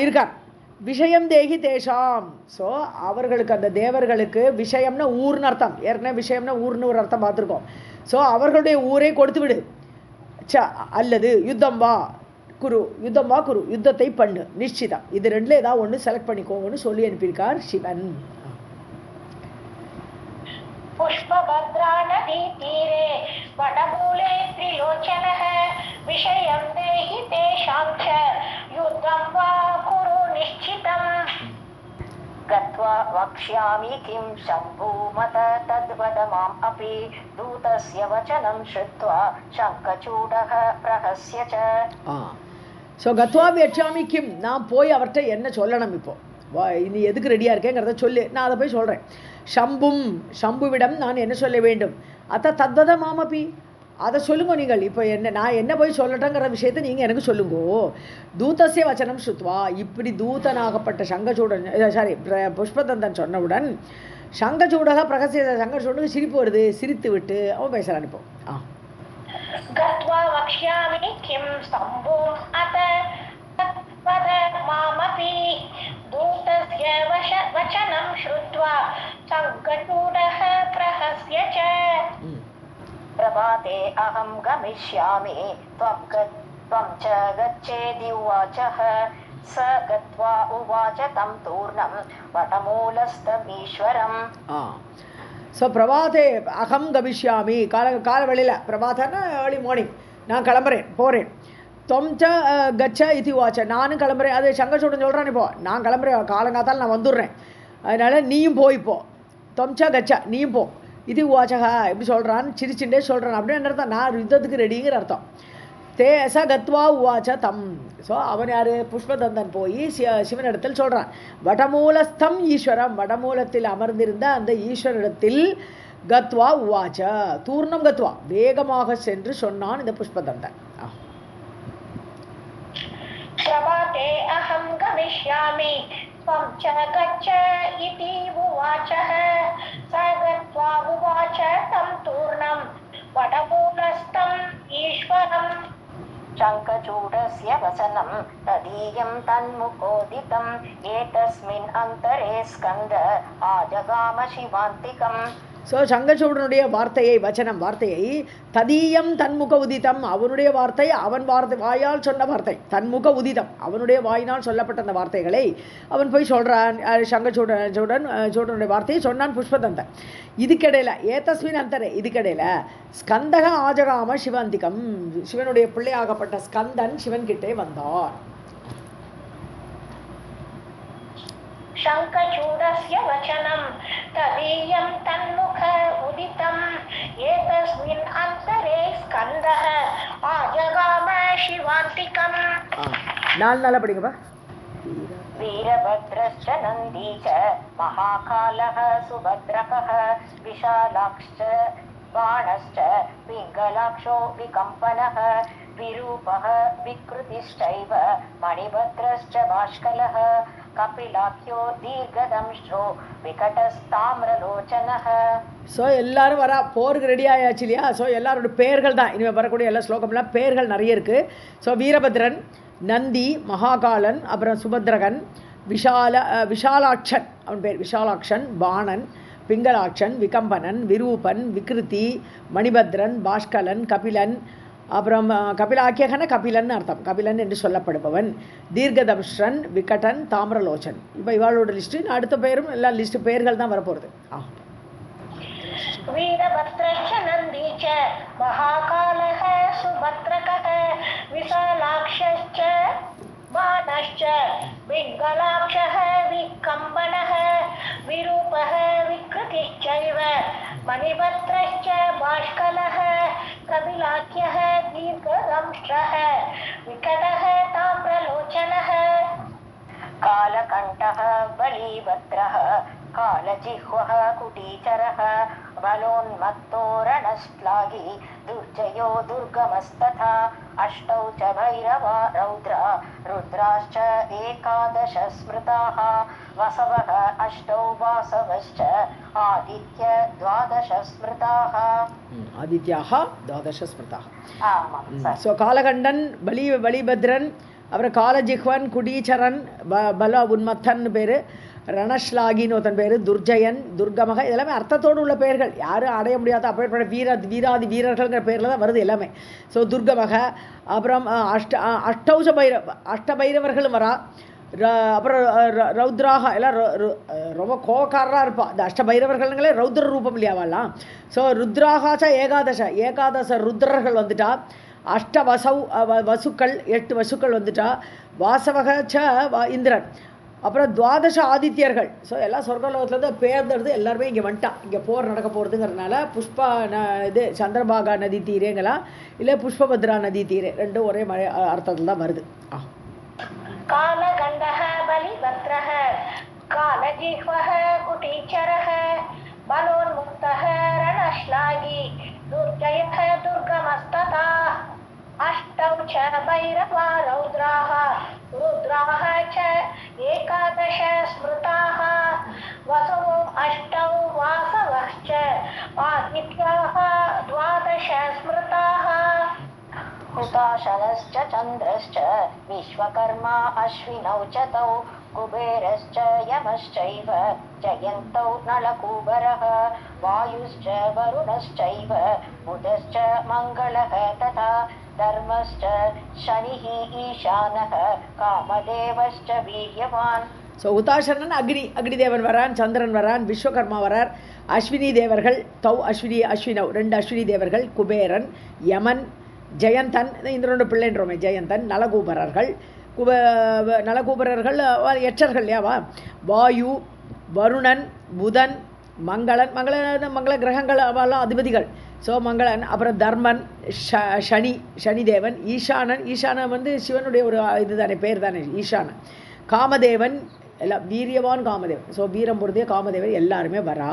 இருக்கார். விஷயம் தேகி தேஷாம். ஸோ அவர்களுக்கு, அந்த தேவர்களுக்கு, விஷயம்னா ஊர்னு அர்த்தம், ஏற்கனவே விஷயம்னா ஊர்னு ஒரு அர்த்தம் பார்த்துருக்கோம். ஸோ அவர்களுடைய ஊரை கொடுத்து விடு. அல்லது யுத்தம் வா குரு, யுத்தம் வா குரு, யுத்தத்தை பண்ணு, நிச்சிதம். இது ரெண்டுல ஏதாவது ஒன்று செலக்ட் பண்ணிக்கோங்கன்னு சொல்லி அனுப்பியிருக்கார் சிவன். पुष्पभद्रा नदी तीरे वडमूले त्रिलोचनः विषयं देहि तेषां च युद्धं वा कुरु निश्चितम्. गत्वा वक्ष्यामि किं शम्भूमत तद्वद माम् अपि दूतस्य वचनं श्रुत्वा शङ्खचूडः प्रहस्य च. ஸோ கத்வா வியட்சாமி கிம், நான் போய் அவர்கிட்ட என்ன சொல்லணும்? இப்போ நீ எதுக்கு ரெடியாக இருக்கேங்கிறத சொல்லு, நான் அதை போய் சொல்கிறேன். சம்புவிடம் நான் என்ன சொல்ல வேண்டும்? தத்வத மாமபி, அதை சொல்லுங்க நீங்கள். இப்போ நான் என்ன போய் சொல்லட்டேங்கிற விஷயத்தை நீங்கள் எனக்கு சொல்லுங்கோ. தூதசிய வச்சனம் சுத்வா, இப்படி தூதனாகப்பட்ட சங்கச்சூடன், சாரி புஷ்பதந்தன் சொன்னவுடன் சங்கச்சூடக பிரகசிய, சங்கச்சூடனுக்கு சிரிப்பு வருது. சிரித்து விட்டு அவன் பேசுகிறான். இப்போ गत्वा वक्ष्यामि किं शम्भुम् अत तद्वद मामपि दूतस्य वचनं श्रुत्वा शङ्खचूडः प्रहस्य च. प्रभाते अहं गमिष्यामि त्वं च गच्छेदि उवाचः. स गत्वा उवाच तं तूर्णं वटमूलस्थमीश्वरम्. ஸோ பிரபாதே அகம் கமிஷ்யாமி, கால வேளையில், பிரபாதன்னா ஏர்லி மார்னிங், நான் கிளம்புறேன், போகிறேன். தொம்ச கச்ச இது வாச்ச, நானும் கிளம்புறேன். அது சங்கச்சூடன் சொல்கிறான். இப்போ நான் கிளம்புறேன், காலங்காத்தால் நான் வந்துடுறேன், அதனால் நீயும் போய்ப்போ. தொம்ச கச்ச, நீயும் போ. இது வாச்சகா எப்படி சொல்கிறான்? சிரிச்சுட்டே சொல்கிறான். அப்படின்னு என்ன அர்த்தம்? நான் யுத்தத்துக்கு ரெடிங்கிற அர்த்தம். தே ச கத்வா உவாச்ச தம். ஸோ அவன் யார்? புஷ்பதந்தன் போய் சிவனிடத்தில் சொல்கிறான். வடமூலஸ்தம் ஈஸ்வரம், வடமூலத்தில் அமர்ந்திருந்த அந்த ஈஸ்வரிடத்தில் கத்வா உவாச்ச, தூர்ணம் கத்வா, வேகமாக சென்று சொன்னான் இந்த புஷ்பதந்தன். प्रभाते अहं गमिष्यामि त्वं च गच्छ इति उवाचः. स गत्वा उवाच तं तूर्णं वटमूलस्थम् ईश्वरम्. शङ्खचूडस्य वचनं तदीयं तन्मुखोदितम्. एतस्मिन् अन्तरे स्कन्द आजगाम शिवान्तिकम्. ஸோ சங்கச்சூடனுடைய வார்த்தையை வச்சனம் வார்த்தையை ததீயம் தன்முக உதிதம் அவனுடைய வார்த்தை அவன் வாயால் சொன்ன வார்த்தை தன்முக உதிதம் அவனுடைய வாயினால் சொல்லப்பட்ட அந்த வார்த்தைகளை அவன் போய் சொல்கிறான் சூடனுடைய வார்த்தையை சொன்னான் புஷ்பதந்தன். இதுக்கிடையில் ஏதஸ்மின் அந்தரே இதுக்கிடையில் ஸ்கந்தக ஆஜகாம சிவாந்திகம் சிவனுடைய பிள்ளையாகப்பட்ட ஸ்கந்தன் சிவன்கிட்டே வந்தார். शङ्खचूडस्य वचनं तदीयं तन्मुख उदितम् एतस्मिन् अन्तरे स्कन्दः आजगाम शिवान्तिकम्. नाल படிங்கப்பா. वीरभद्रश्च नन्दी च महाकालः सुभद्रकः विशालाक्षश्च बाणश्च पिङ्गलाक्षो विकम्पनः विरूपः विकृतिश्चैव मणिभद्रश्च बाष्कलः कपिलाख्यो दीर्घदंश्रो विकटस्ताम्रलोचनः. ஸோ எல்லாரும் வரா போருக்கு ரெடி ஆயாச்சு இல்லையா? ஸோ எல்லாரோட பெயர்கள் தான் இனிமேல் வரக்கூடிய எல்லா ஸ்லோகம்லாம் பெயர்கள் நிறைய இருக்குது. ஸோ வீரபத்ரன், நந்தி, மகாகாலன், அப்புறம் சுபத்ரகன், விஷாலாட்சன் அவன் பேர் விஷாலாட்சன், பாணன், பிங்களாட்சன், விகம்பனன், விரூபன், விக்ருதி, மணிபத்ரன், பாஷ்கலன், கபிலன், அப்புறம் கபிலாக்கியகன கபிலன் அர்த்தம் கபிலன் என்று சொல்லப்படுபவன், தீர்க்கதம்ஸ்ரன், விகடன், தாமிரலோச்சன். இப்போ இவாளோட லிஸ்ட்டு அடுத்த பெயரும் எல்லா லிஸ்ட்டு பெயர்கள் தான் வரப்போகிறது. वीरभद्रश्च नन्दी च महाकालः सुभद्रकः विशालाक्षश्च बाणश्च पिङ्गलाक्षः विकम्बनः विरूपः विकृतिश्चैव मणिभद्रश्च बाष्कलः कपिलाख्यः दीर्घदंष्ट्रः विकटः ताम्रलोचनः. कालकण्ठः बलीभद्रः कालजिह्वः कुटीचरः बलोन्मत्तो रणश्लाघी दुर्जयो दुर्गमस्तथा अष्टौ च भैरवा रौद्रा रुद्राश्च एकादश स्मृताः वसवः अष्टौ वासवश्च आदित्य द्वादश स्मृताः. ஆதித்யாः द्वादश स्मृताः. ஸோ காலகண்டன், பலிபத்ரன், அப்புறம் காலஜிஹ்வன், குடீச்சரன், பல உன்மத்தன் பேர், ரணஷ்லாகின்னு ஒருத்தன் பேர், துர்ஜயன், துர்கமக, இதெல்லாமே அர்த்தத்தோடு உள்ள பெயர்கள். யாரும் அடைய முடியாத அப்பேற்பட்ட வீராதி வீரர்கள்ங்கிற பேரில் தான் வருது எல்லாமே. ஸோ துர்கமக, அப்புறம் அஷ்டபைரவர்களும் வரா, அப்புறம் ரௌத்ராக எல்லாம் ரொம்ப கோக்காரராக இருப்பாள். இந்த அஷ்டபைரவர்கள்ங்களே ரௌத்ர ரூபம் இல்லையாவாலாம். ஸோ ருத்ராகாச்ச ஏகாதச ருத்ரர்கள் வந்துட்டா, வசுக்கள் 8 வசுக்கள் வந்துட்டா, வாசவகச்ச இந்திரன், அப்புறம் துவாதச ஆதித்யர்கள். ஸோ எல்லாம் சொர்க்கலோகத்துலேருந்து பேர்ந்தெடுத்து எல்லாருமே இங்கே வந்துட்டான். இங்கே போர் நடக்க போகிறதுங்கிறதுனால புஷ்பா இது சந்திரபாகா நதி தீரேங்களா இல்லை புஷ்பபத்ரா நதி தீரே ரெண்டும் ஒரே மழை அர்த்தத்தில் தான் வருது. कालगण्डः बलिभद्रः कालजिह्वः कुटीचरः बलोन्मुक्तः रणश्लाघी दुर्जयः दुर्गमस्तथा अष्टौ च भैरवा रौद्राः रुद्राः च एकादश स्मृताः वसवो अष्टौ वासवश्च आदित्याः द्वादश स्मृताः. हुताशनश्च चन्द्रश्च विश्वकर्मा अश्विनौ च तौ कुबेरश्च यमश्चैव जयन्तौ नलकूबरः वायुश्च वरुणश्चैव बुधश्च मङ्गलः तथा धर्मश्च शनिः ईशानः कामदेवश्च वीर्यवान्. ஸோ உதாசனன் அக்னி தேவன் வரான், சந்திரன் வரான், விஸ்வகர்மா வரார், அஸ்வினி தேவர்கள் தௌ அஸ்வினவ் 2 அஸ்வினி தேவர்கள், குபேரன், யமன், ஜெயந்தன் இந்திரனோட பிள்ளைன்றோமே ஜெயந்தன், நலகூபரர்கள் நலகூபரர்கள் எச்சர்கள் இல்லையாவா, வாயு, வருணன், புதன், மங்கள கிரகங்கள் அவெல்லாம் அதிபதிகள். ஸோ மங்களன், அப்புறம் தர்மன், சனி தேவன், ஈசானன் வந்து சிவனுடைய ஒரு இதுதானே பேர் தானே ஈசானன், காமதேவன் எல்லாம் வீரியவான் காமதேவன். ஸோ வீரம் பொருந்திய காமதேவன் எல்லாருமே வரா.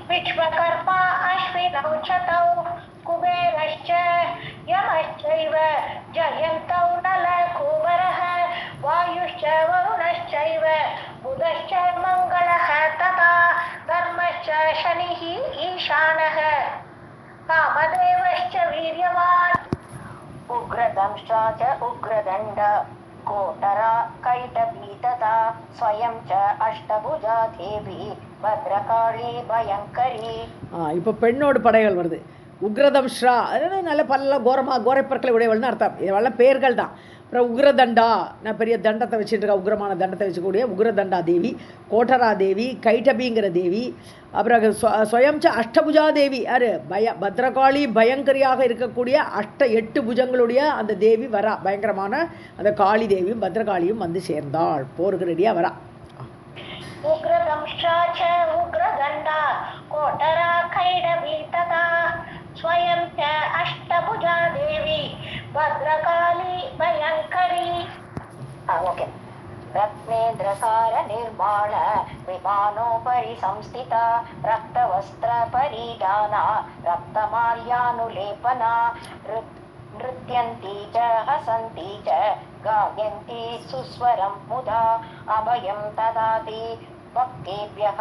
विश्वकर्मा अश्विनौ च तौ कुबेरश्च यमश्चैव जयन्तौ नलकूबरः वायुश्च वरुणश्चैव बुधश्च मङ्गलः तथा धर्मश्च शनिः ईशानः कामदेवश्च वीर्यवान्. उग्रदंष्ट्रा च उग्रदण्ड कोटरा कैटभी तथा स्वयं च अष्टभुजा देवी भद्रकाली भयङ्करी. இப்போ பெண்ணோடு படைகள் வருது. உக்ரதம்ஸ்ரா, அது நல்ல பல்ல கோரைப்பற்களை உடையவள்னு அர்த்தம். இதெல்லாம் பேர்கள் தான். அப்புறம் உக்ரதண்டா, நான் பெரிய தண்டத்தை வச்சுட்டு இருக்கா, உக்ரமான தண்டத்தை வச்சுக்கூடிய உக்ரதண்டா தேவி, கோட்டரா தேவி, கைட்டபிங்கிற தேவி, அப்புறம் ஸ்வயம்ச அஷ்டபுஜா தேவி, யாரு பத்ரகாளி பயங்கரியாக இருக்கக்கூடிய 8 புஜங்களுடைய அந்த தேவி வரா. பயங்கரமான அந்த காளி தேவியும் பத்ரகாளியும் வந்து சேர்ந்தாள், போருக்கு ரெடியாக வரா. उग्रदंष्ट्रा च उग्रदण्डा कोटरा कैडभी तथा स्वयं च अष्टभुजा देवी भद्रकाली भयङ्करी. ओके. रत्नेन्द्रसार निर्माण विमानोपरि संस्थिता रक्तवस्त्र परिधाना रक्तमाल्यानुलेपना नृत्यन्ती च हसन्ती च गायन्ती सुस्वरं मुदा अभयं ददाति भक्तेभ्यः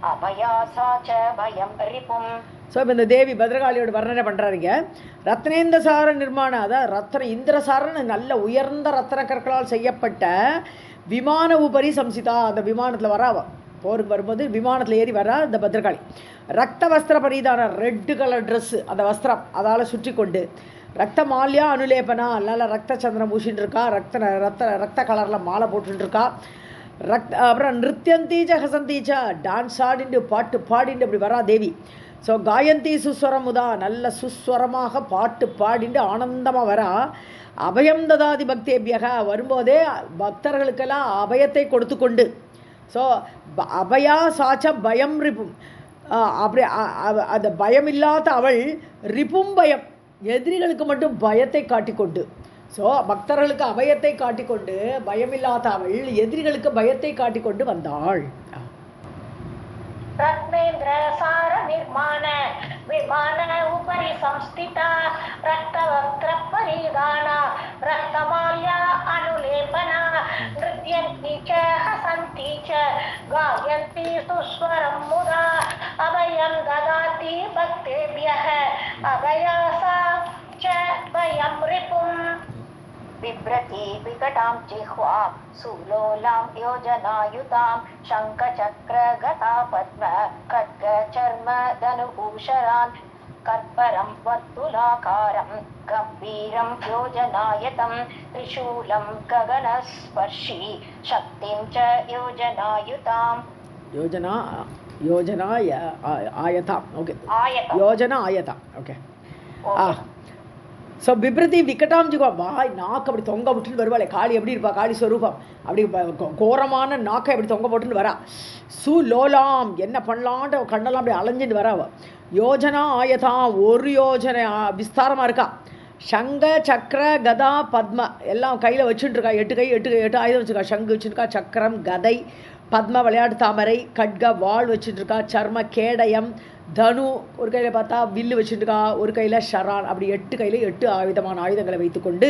अभयासा च भयं रिपुम्. ஸோ இப்போ இந்த தேவி பத்ரகாளியோட வர்ணனை பண்ணுறாருங்க. ரத்னேந்திரசார நிர்மாணம், அதாவது ரத்ன இந்திரசாரன்னு நல்ல உயர்ந்த ரத்ன கற்களால் செய்யப்பட்ட விமான உபரி சம்சிதா, அந்த விமானத்தில் வரா. போருக்கு வரும்போது விமானத்தில் ஏறி வரா இந்த பத்ரகாளி. ரத்த வஸ்திர பரிதான, ரெட்டு கலர் ட்ரெஸ்ஸு, அந்த வஸ்திரம் அதால் சுற்றி கொண்டு, ரத்த மால்யா அனுலேபனா, நல்ல ரத்த சந்திரம் பூசின்னு இருக்கா, ரத்த கலரில் மாலை போட்டுருக்கா. அப்புறம் நிருத்தியந்தீச்ச ஹசந்தீச்ச, டான்ஸ் ஆடிண்டு பாட்டு பாடிண்டு அப்படி வரா தேவி. ஸோ காயந்தி சுஸ்வரமுதா, நல்ல சுஸ்வரமாக பாட்டு பாடிண்டு ஆனந்தமாக வரா. அபயம் ததாதி பக்தேபியக, வரும்போதே பக்தர்களுக்கெல்லாம் அபயத்தை கொடுத்து கொண்டு. ஸோ அபயா சாச்ச பயம் ரிப்பும், அப்படி அந்த பயம் இல்லாத அவள் ரிப்பும் பயம், எதிரிகளுக்கு மட்டும் பயத்தை காட்டிக்கொண்டு. ஸோ பக்தர்களுக்கு அபயத்தை காட்டிக்கொண்டு பயமில்லாத அவள் எதிரிகளுக்கு பயத்தை காட்டிக்கொண்டு வந்தாள். रत्नेन्द्र सार निर्माण विमान उपरि संस्थिता रक्तवस्त्र परिधाना रक्तमाल्या अनुलेपना नृत्यन्ती च हसन्ती च गायन्ती सुस्वरं मुदा अभयं ददाति भक्तेभ्यः अभयासा च भयं रिपुम्. बिभ्रति विकटां जिह्वा सुलोलां योजनायुतां शङ्खचक्रगदा पद्म खड्गचर्म धनुभूषरान् कर्परं वर्तुलाकारं गम्भीरं योजनायतं त्रिशूलं गगनस्पर्शी शक्तिं च योजनायुतां. योजना आयता, ओके, योजना आयता, ओके. ஸோ பிப்ரதி விக்கட்டாம் ஜிகா, வாய் நாக்கு அப்படி தொங்க விட்டுன்னு வருவாளே காளி. எப்படி இருப்பா காளி ஸ்வரூபம்? அப்படி கோரமான நாக்கை அப்படி தொங்க போட்டுன்னு வரா. சுலோலாம், என்ன பண்ணலான்ட்டு கண்ணெல்லாம் அப்படி அலைஞ்சிட்டு வரா. யோஜனா ஆயதான், ஒரு யோஜனை விஸ்தாரமாக இருக்கா. சங்க சக்கர கதா பத்ம எல்லாம் கையில் வச்சுட்டு இருக்கா. 8 கை 8 ஆயுதம் வச்சுருக்கா. சங்கு வச்சுருக்கா, சக்கரம், கதை, பத்ம விளையாட்டு தாமரை, கட்க வாள் வச்சுட்டுருக்கா, சர்ம கேடயம், தனு ஒரு கையில் பார்த்தா வில்லு வச்சுட்டுருக்கா, ஒரு கையில் ஷரான், அப்படி 8 கையில் 8 விதமான ஆயுதங்களை வைத்துக்கொண்டு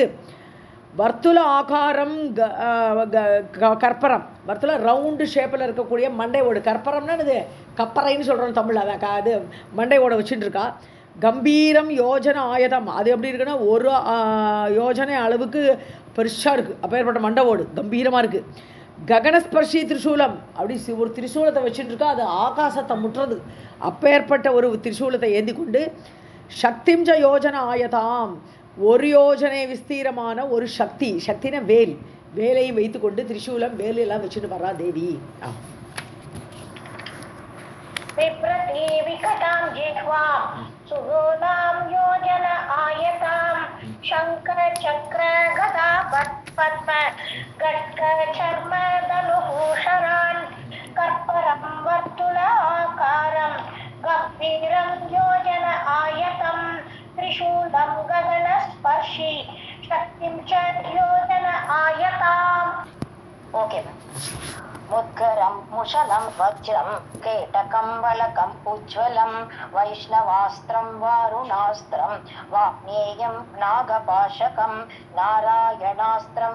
வர்த்துல ஆகாரம் கற்பரம், வர்த்துல ரவுண்டு ஷேப்பில் இருக்கக்கூடிய மண்டை ஓடு. கற்பரம்னா இது கப்பறைன்னு சொல்கிறோம் தமிழ். அதான் அது மண்டை ஓட வச்சுட்டு இருக்கா. கம்பீரம் யோஜனை ஆயுதம், அது எப்படி இருக்குன்னா 1 யோஜனை அளவுக்கு பெருசாக இருக்குது. அப்பேற்பட்ட மண்டை ஓடு கம்பீரமாக இருக்குது. ககனஸ்பர்ஷி திரிசூலம், அப்படி ஒரு திரிசூலத்தை வச்சுட்டு இருக்கா, அது ஆகாசத்தை முற்றுறது. அப்பேற்பட்ட ஒரு திரிசூலத்தை ஏந்தி கொண்டு சக்திம் ஜ யோஜன ஆயதாம், 1 யோஜனை விஸ்தீரமான ஒரு சக்தி. சக்தின வேல், வேலையும் வைத்துக்கொண்டு திரிசூலம் வேல் எல்லாம் வச்சுட்டு வர்றா தேவி. बिभ्रति विकटां जिह्वां सुलोलां योजन आयतां शङ्खचक्र गदा पद्म खड्गचर्म धनुभूषरान् कर्परं वर्तुलाकारं गम्भीरं योजन आयतं त्रिशूलं गगनस्पर्शी शक्तिं च योजन आयताम्. ओके. मुद्गरं मुशलं वज्रं केटकं वलकम् उज्ज्वलं वैष्णवास्त्रं वारुणास्त्रं वाग्नेयं नागपाशकं नारायणास्त्रं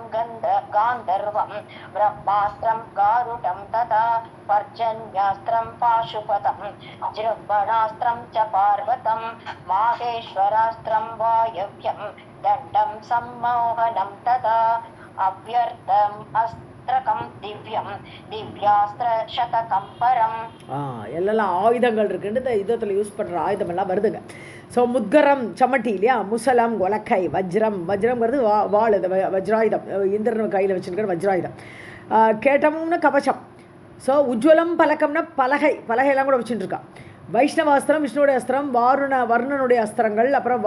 गान्धर्वं ब्रह्मास्त्रं गारुडं तथा पर्जन्यास्त्रं पाशुपतं जृम्भणास्त्रं च पार्वतं माहेश्वरास्त्रं वायव्यं दण्डं सम्मोहनं तथा அவ்யர்த்தம் அஸ்திரகம் திவ்யம் திவ்யாஸ்திர சதகம் பரம். எல்லாம் ஆயுதங்கள் இருக்குன்னு இந்த யுத்தத்தில் யூஸ் பண்ணுற ஆயுதம் எல்லாம் வருதுங்க. ஸோ முத்கரம் சமட்டி இல்லையா, முசலம் ஒலக்கை, வஜ்ரம், வஜ்ரம்ங்கிறது வாள், வஜ்ராயுதம், இந்திரன் கையில் வச்சுருக்கிற வஜ்ராயுதம். கேட்டம்னு கவசம். ஸோ உஜ்வலம் பலகம்னா பலகை, பலகையெல்லாம் கூட வச்சுட்டுருக்கா. வைஷ்ணவாஸ்திரம் விஷ்ணுவோட அஸ்திரம், வர்ணனுடைய அஸ்திரங்கள், அப்புறம்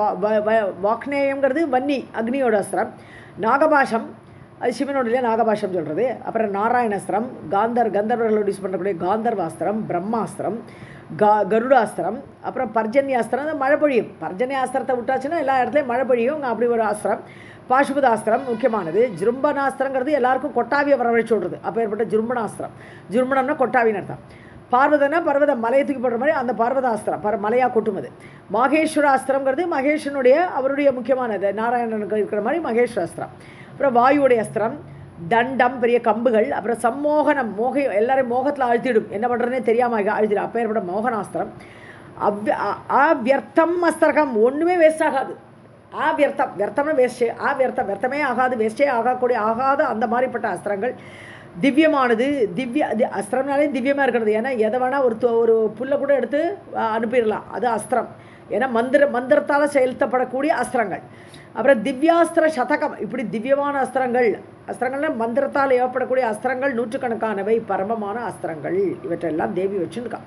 வாக்னேயங்கிறது வன்னி அக்னியோட அஸ்திரம், நாகபாஷம் அது சிவனுடைய நாகபாஷம் சொல்கிறது, அப்புறம் நாராயணாஸ்திரம், கந்தர்வர்களோடு யூஸ் பண்ணக்கூடிய காந்தர்வாஸ்திரம், பிரம்மாஸ்திரம், கருடாஸ்திரம், அப்புறம் பர்ஜன்யாஸ்திரம், அது மழை பொழியும். பர்ஜன்யாஸ்திரத்தை விட்டாச்சுன்னா எல்லா இடத்துலையும் மழை பொழியும், அப்படி ஒரு அஸ்திரம். பாசுபதாஸ்திரம் முக்கியமானது. ஜிரும்பனாஸ்திரங்கிறது எல்லாருக்கும் கொட்டாவியை வரவழைச்சு விடுறது, அப்போ ஏற்பட்ட ஜிரும்பனாஸ்திரம். ஜிரும்பனம்னா கொட்டாவின்னு அர்த்தம். பார்வதனா பர்வதம், மலையை தூக்கி போடுற மாதிரி அந்த பர்வதாஸ்திரம், மலையாக கொட்டுமது. மகேஸ்வராஸ்திரங்கிறது மகேஷனுடைய அவருடைய முக்கியமானது, நாராயணனுக்கு இருக்கிற மாதிரி மகேஸ்வராஸ்திரம். அப்புறம் வாயுடைய அஸ்திரம், தண்டம், பெரிய கம்புகள், அப்புறம் சம்மோகனம், எல்லாரையும் மோகத்தில் அழுத்திடும், என்ன பண்ணுறதுனே தெரியாமல் அழுத்திடும், அப்போ ஏற்பட்ட மோகனாஸ்திரம். அவ்யர்த்தம் அஸ்திரகம், ஒன்றுமே வேஸ்ட் ஆகாது. வியர்த்தம், வியர்த்தம்னு வேஸ்டே, வியர்த்தமே ஆகாது, வேஸ்டே ஆகாத அந்த மாதிரிப்பட்ட அஸ்திரங்கள். திவ்யமானது, அஸ்திரம்னாலே திவ்யமாக இருக்கிறது. ஏன்னா எதை வேணால் ஒரு புல்லை கூட எடுத்து அனுப்பிடலாம், அது அஸ்திரம். ஏன்னா மந்திரத்தால் செயல்படக்கூடிய அஸ்திரங்கள். அப்புறம் திவ்யாஸ்திர சதகம், இப்படி திவ்யமான அஸ்திரங்கள்னா மந்திரத்தால் ஏற்படக்கூடிய அஸ்திரங்கள் நூற்றுக்கணக்கானவை, பரமமான அஸ்திரங்கள். இவற்றெல்லாம் தேவி வச்சுருக்கா.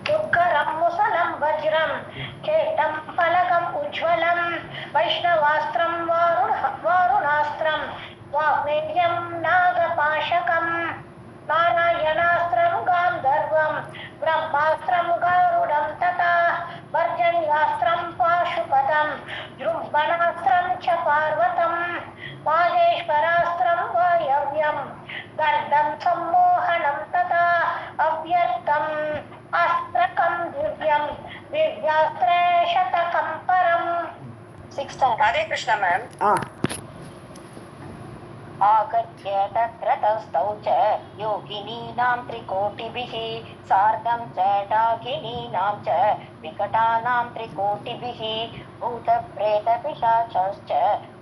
துக்கரம் முசலம் வஜ்ரம் கேட்டம் பலகம் உஜ்வலம் வைஷ்ணவாஸ்திரம் வாருணாஸ்திரம் வாக்னேயம் நாகபாஷகம் நாராயணாஸ்திரம் காந்தர்வம் பிரம்மாஸ்திரம் கருடம் ததா பர்ஜன்யாஸ்திரம் பாசுபதம் ஜும்பனாஸ்திரம் ச பார்வதம் மாகேஸ்வராஸ்திரம் வாயவ்யம் கர்தம் சம்மோகனம் ததா அவ்யர்த்தம் அஸ்திரகம் திவ்யம் திவ்யாஸ்திர சதகம் பரம். 6. ஹரே கிருஷ்ணா மேம். आगत्य तत्र तस्थौ च योगिनीनां त्रिकोटिभिः सार्धं च डाकिनीनां च विकटानां त्रिकोटिभिः भूतप्रेतपिशाचश्च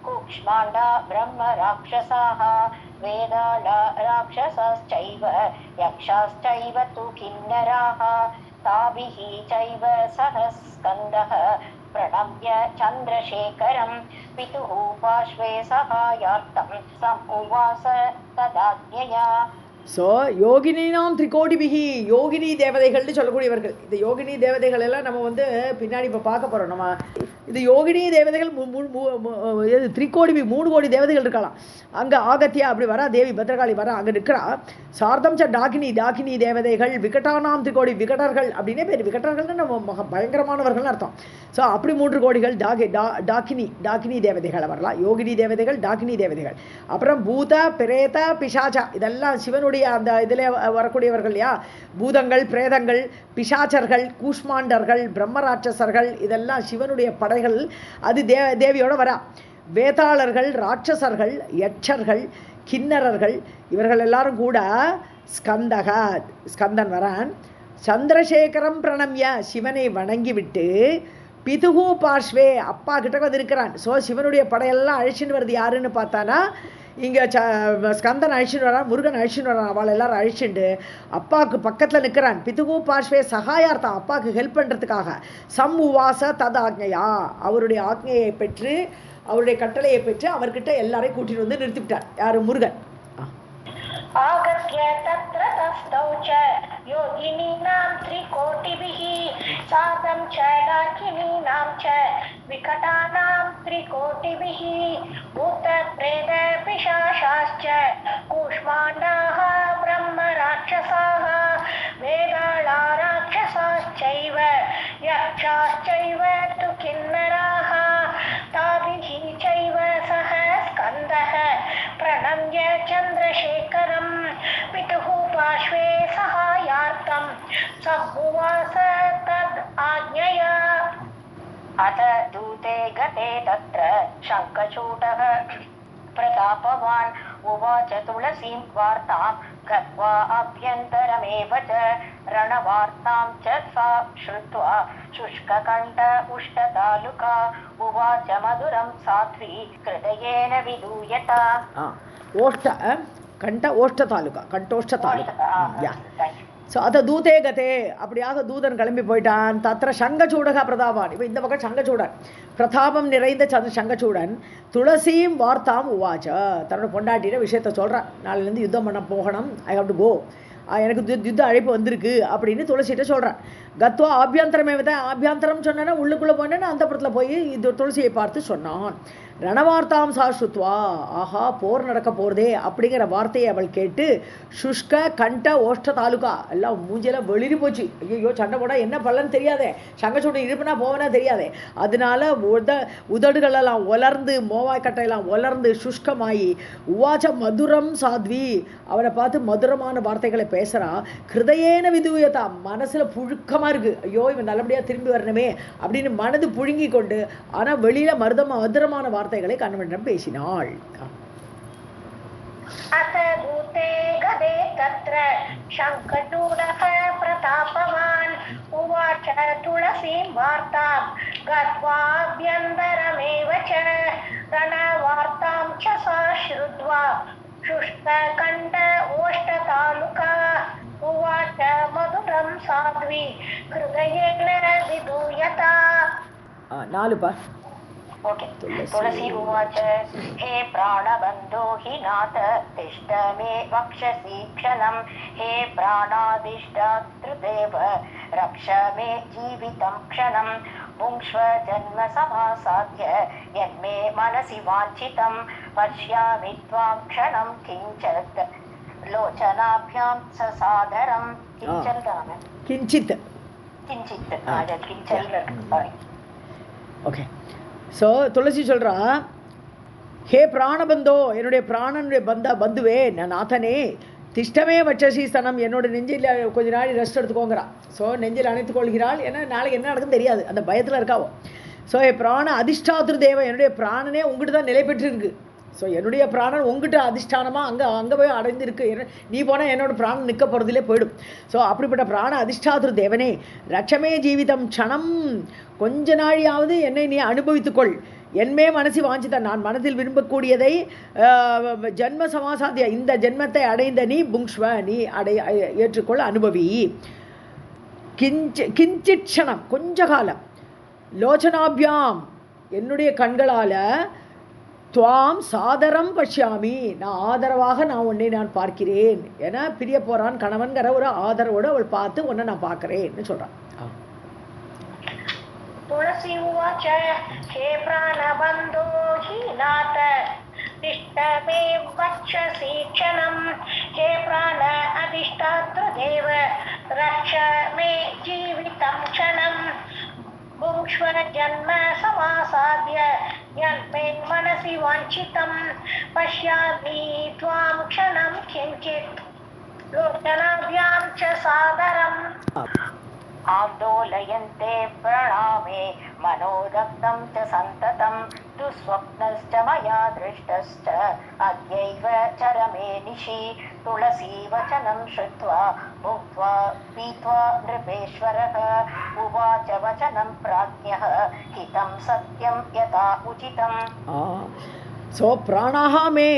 कूक्ष्माण्डा ब्रह्मराक्षसाः वेदाला राक्षसश्चैव यक्षाश्चैव तु किन्नराः ताभिः चैव सह स्कन्दः प्रणम्य चन्द्रशेखरं पितुः पार्श्वे सहायार्थं समुवास तदाज्ञया. ஸோ யோகினினாம் திரிகோடிபிகி, யோகினி தேவதைகள்னு சொல்லக்கூடியவர்கள். இந்த யோகினி தேவதைகள் எல்லாம் நம்ம பின்னாடி இப்போ பார்க்க போகிறோம். நம்ம இது யோகினி தேவதைகள் திரிகோடிபி, 3 கோடி தேவதைகள் இருக்கலாம். அங்கே ஆகத்தியா அப்படி வரா, தேவி பத்ரகாளி வரா, அங்கே நிற்கிறா. சார்தம் ச டாக்கினி தேவதைகள், விகட்டானாம் திரிகோடி, விகடர்கள் அப்படின்னே பேர். விகடர்கள்னு நம்ம பயங்கரமானவர்கள்னு அர்த்தம். ஸோ அப்படி 3 கோடிகள் டாக்கினி தேவதைகளை வரலாம். யோகினி தேவதைகள், டாக்கினி தேவதைகள். அப்புறம் பூத பிரேத பிசாச்சா, இதெல்லாம் சிவனுடைய அந்த இதில் வரக்கூடியவர்கள் இல்லையா. பூதங்கள், பிரேதங்கள், பிசாச்சர்கள், கூஷ்மாண்டர்கள், பிரம்மராட்சசர்கள், இதெல்லாம் சிவனுடைய படைகள். அது தேவியோட வரா. வேதாளர்கள், ராட்சசர்கள், யட்சர்கள், கிண்ணறர்கள், இவர்கள் எல்லாரும் கூட ஸ்கந்தன் வரான். சந்திரசேகரம் பிரணம்ய, சிவனை வணங்கிவிட்டு பிதுகு பார்ஷ்வே, அப்பா கிட்ட வந்து இருக்கிறான். ஸோ சிவனுடைய படையெல்லாம் அழிச்சுன்னு வருது. யாருன்னு பார்த்தானா இங்கே ஸ்கந்தன் அழிச்சுன்னு வரான், முருகன் அழிச்சுன்னு வரான். அவள் எல்லாரும் அழிச்சுண்டு அப்பாவுக்கு பக்கத்தில் நிற்கிறான். பிதுகு பார்ஷ்வே சகாயார்த்தம், அப்பாவுக்கு ஹெல்ப் பண்ணுறதுக்காக. உவாச தத் ஆக்ஞையா, அவருடைய ஆக்ஞையை பெற்று, அவருடைய கட்டளையை பெற்று அவர்கிட்ட எல்லாரையும் கூட்டிட்டு வந்து நிறுத்திவிட்டார். யாரு? முருகன். आगत्य तत्र तस्थौ च योगिनीनां त्रिकोटिभिः सार्धं च डाकिनीनां च विकटानां त्रिकोटिभिः भूतप्रेतपिशाचाश्च कूष्माण्डाः ब्रह्मराक्षसाः वेदाला राक्षसाश्चैव यक्षाश्चैव तु किन्नराः ताभिः चैव सह स्कन्दः प्रणम्य चन्द्रशेखरं पितुः पार्श्वे सहायार्थं समुवास तद् आज्ञया. अथ दूते गते तत्र शङ्खचूडः प्रतापवान् उवाच तुलसीं वार्तां गत्वा अभ्यन्तरमेव च रणवार्तां च सा श्रुत्वा शुष्ककण्ठ उष्टतालुका उवाच मधुरं साध्वी हृदयेन विदूयता ओष्ठ कंठ ओष्ठ तालुका कंठोष्ठ तालुका या ஸோ அதை தூதே கதே அப்படியாக தூதன் கிளம்பி போயிட்டான். தத்திர சங்கச்சூடக பிரதாபான். இப்போ இந்த பக்கம் சங்கச்சூடன் பிரதாபம் நிறைந்த சங்கச்சூடன் துளசியும் வார்த்தாம் உவாச்ச தன்னோட பொண்டாட்டின விஷயத்த சொல்கிறான். நாளையிலேருந்து யுத்தம் பண்ண போகணும், ஐ ஹவ் டு கோ, எனக்கு யுத்த அழைப்பு வந்திருக்கு அப்படின்னு துளசிகிட்ட சொல்கிறான். கத்வா ஆபியந்தரமே தான், ஆபியந்தரம் சொன்னேன்னா உள்ளுக்குள்ளே போனேன்னா அந்த புறத்தில் போய் இது துளசியை பார்த்து சொன்னான். ரணவார்த்தாம் சா ஸ்ருத்வா, ஆஹா போர் நடக்க போகிறதே அப்படிங்கிற வார்த்தையை அவள் கேட்டு சுஷ்க கண்ட ஓஷ்ட தாலுகா எல்லாம் மூஞ்சியெல்லாம் வெளிரி போச்சு. ஐயோ சண்டை போட என்ன பலன்னு தெரியாதே, சங்கச்சூடு இருப்புனா போவனா தெரியாதே. அதனால உதடுகளெல்லாம் உலர்ந்து மோவாய்க்கட்டையெல்லாம் உலர்ந்து சுஷ்கமாயி உவாச்ச மதுரம் சாத்வி, அவனை பார்த்து மதுரமான வார்த்தைகளை பேசுகிறான். ஹிருதயேன விதூயதா, மனசில் புழுக்கமாக இருக்குது, ஐயோ இவன் நல்லபடியாக திரும்பி வரணுமே அப்படின்னு மனது புழுங்கி கொண்டு, ஆனால் வெளியில் மதுரமான வார்த்தைகளை கண்ணவனிடம் பேசினாள். अतभूते गदे तत्र शङ्खचूडः प्रतापवान् उवाच तुलसीं वार्तां गत्वाभ्यन्तरमेव च रणवार्तां च सा श्रुत्वा शुष्ककण्ठ ओष्ठतालुका उवाच मधुरं साध्वी हृदयेन विदूयता. 4 पा. ओके. तुलसी उवाच हे प्राणबन्धो हि नाथ तिष्ठ मे वक्षसि क्षणं हे प्राणादिष्टातृदेव रक्ष मे जीवितं क्षणं पुंक्ष्व जन्म समासाद्य यन्मे मनसि वाञ्छितं पश्यामि त्वां क्षणं किञ्चित् लोचनाभ्यां ससादरं किञ्चित् ஓகே. ஸோ துளசி சொல்கிறா, ஹே பிராணபந்தோ, என்னுடைய பிராணனுடைய பந்துவே, நாதனே, திஷ்டமே வட்சசி ஸ்தனம், என்னோட நெஞ்சில் கொஞ்ச நாள் ரெஸ்ட் எடுத்துக்கோங்கிறான். ஸோ நெஞ்சில் அணைத்துக் கொள்கிறாள். ஏன்னா நாளைக்கு என்ன நடக்குன்னு தெரியாது, அந்த பயத்தில் இருக்காவோ. ஸோ என் பிராண அதிஷ்டாத்திரு தேவ, என்னுடைய பிராணனே உங்ககிட்ட தான் நிலை பெற்றிருக்கு. ஸோ என்னுடைய பிராணன் உங்ககிட்ட அதிஷ்டானமாக அங்கே போய் அடைந்திருக்கு. நீ போனால் என்னோட பிராணன் நிற்க போகிறதுலே போயிடும். ஸோ அப்படிப்பட்ட பிராண அதிஷ்டாத்திரு தேவனே, ரட்சமே ஜீவிதம் க்ஷணம், கொஞ்ச நாழியாவது என்னை நீ அனுபவித்துக்கொள். என்மே மனசி வாஞ்சித்தான், நான் மனதில் விரும்பக்கூடியதை ஜன்ம சமாசாத்திய, இந்த ஜென்மத்தை அடைந்த நீ புங்ஷ்வ, நீ ஏற்றுக்கொள், அனுபவி. கிஞ்சிட் க்ஷணம், கொஞ்ச காலம். லோச்சனாபியாம், என்னுடைய கண்களால் துவாம் சாதரம் பஷ்யாமி, நான் ஆதரவாக உன்னை பார்க்கிறேன். ஏன்னா பிரிய போகிறான் கணவன்கிற ஒரு ஆதரவோடு அவள் பார்த்து உன்னை நான் பார்க்குறேன்னு சொல்கிறான். तुलसी उवाच हे प्राणबन्धो हि नाथ तिष्ठ मे वक्षसि क्षणं हे प्राण अधिष्ठातृदेव रक्ष मे जीवितं क्षणं भुङ्क्ष्व जन्म समासाद्य यन्मे मनसि वाञ्छितं पश्यामि त्वां क्षणं किञ्चित् लोचनाभ्यां च सादरम् आन्दोलयन्ते प्रणामे मनोदग्धं च सन्ततं दुःस्वप्नश्च मया दृष्टश्च अद्यैव चरमे निशि तुलसी वचनं श्रुत्वा भुक्त्वा पीत्वा नृपेश्वरः उवाच वचनं प्राज्ञः हितं सत्यं यथा उचितम्. सो प्राणाः मे,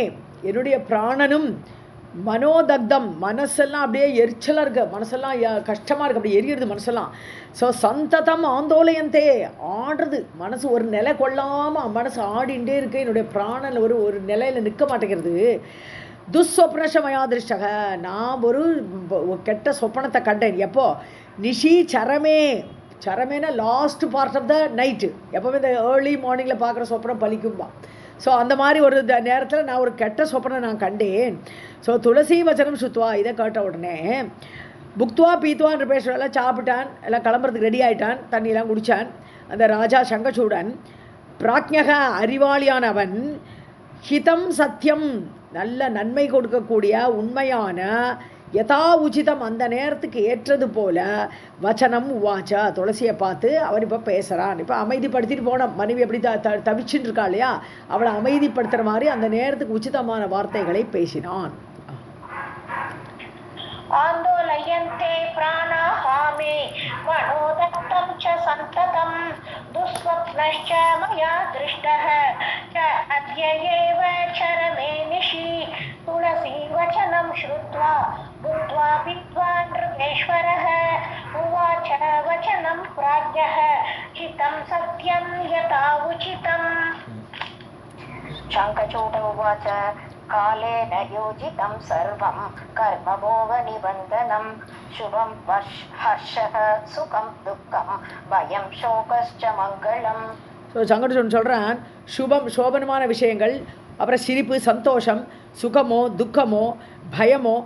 என்னுடைய பிராணனும் மனோதக்தம், மனசெல்லாம் அப்படியே எரிச்சலாக இருக்கு, மனசெல்லாம் கஷ்டமாக இருக்குது, அப்படி எரியிறது மனசெல்லாம். ஸோ சந்ததம் ஆந்தோலயந்தே, ஆடுறது மனசு, ஒரு நிலை கொள்ளாமல் மனசு ஆடிண்டே இருக்குது. என்னுடைய பிராணன் ஒரு நிலையில் நிற்க மாட்டேங்கிறது. துஸ்வப்னஷமயா திருஷ்டக, நான் ஒரு கெட்ட சொப்பனத்தை கண்டேன். எப்போ? நிஷி சரமே, சரமேனா last part of the night. எப்போவுமே இந்த ஏர்லி மார்னிங்கில் பார்க்குற சொப்பனம் பலிக்கும்பா. ஸோ அந்த மாதிரி ஒரு நேரத்தில் நான் ஒரு கெட்ட சொப்பனை நான் கண்டேன். ஸோ துளசி வச்சனம் சுத்துவா, இதை கேட்ட உடனே புக்துவா பீத்துவான் ரிபேஸ்வரெல்லாம் சாப்பிட்டான், எல்லாம் கிளம்புறதுக்கு ரெடி ஆகிட்டான், தண்ணியெல்லாம் குடித்தான். அந்த ராஜா சங்கச்சூடன் பிராக்ஞக, அறிவாளியானவன், ஹிதம் சத்தியம், நல்ல நன்மை கொடுக்கக்கூடிய உண்மையான, யதா உச்சிதம் அந்த நேரத்துக்கு ஏற்றது போல வச்சனம் உவாச்சா துளசியை பார்த்து அவன் இப்போ பேசுகிறான். இப்போ அமைதிப்படுத்திட்டு போன மனைவி எப்படி தவிச்சுட்டு இருக்கா இல்லையா, அவளை அமைதிப்படுத்துகிற மாதிரி அந்த நேரத்துக்கு உச்சிதமான வார்த்தைகளை பேசினான். आन्दोलयन्ते प्राणाः मे मनोदत्तं च सन्ततं दुःस्वप्नश्च मया दृष्टः च अद्य एव चरमे निशि तुलसी वचनं श्रुत्वा बुद्ध्वा विद्वान् नृपेश्वरः उवाच वचनं प्राज्ञः हितं सत्यं यथा उचितम्. शङ्खचूड उवाच कालेन योजितं सर्वं कर्मभोगनिबन्धनं शुभं हर्षः सुखं दुःखं भयं शोकश्च मङ्गलम्. ஸோ சங்கடச்சூடன் சொல்கிறான், சுபம் சோபனமான விஷயங்கள், அப்புறம் சிரிப்பு சந்தோஷம், சுகமோ துக்கமோ பயமோ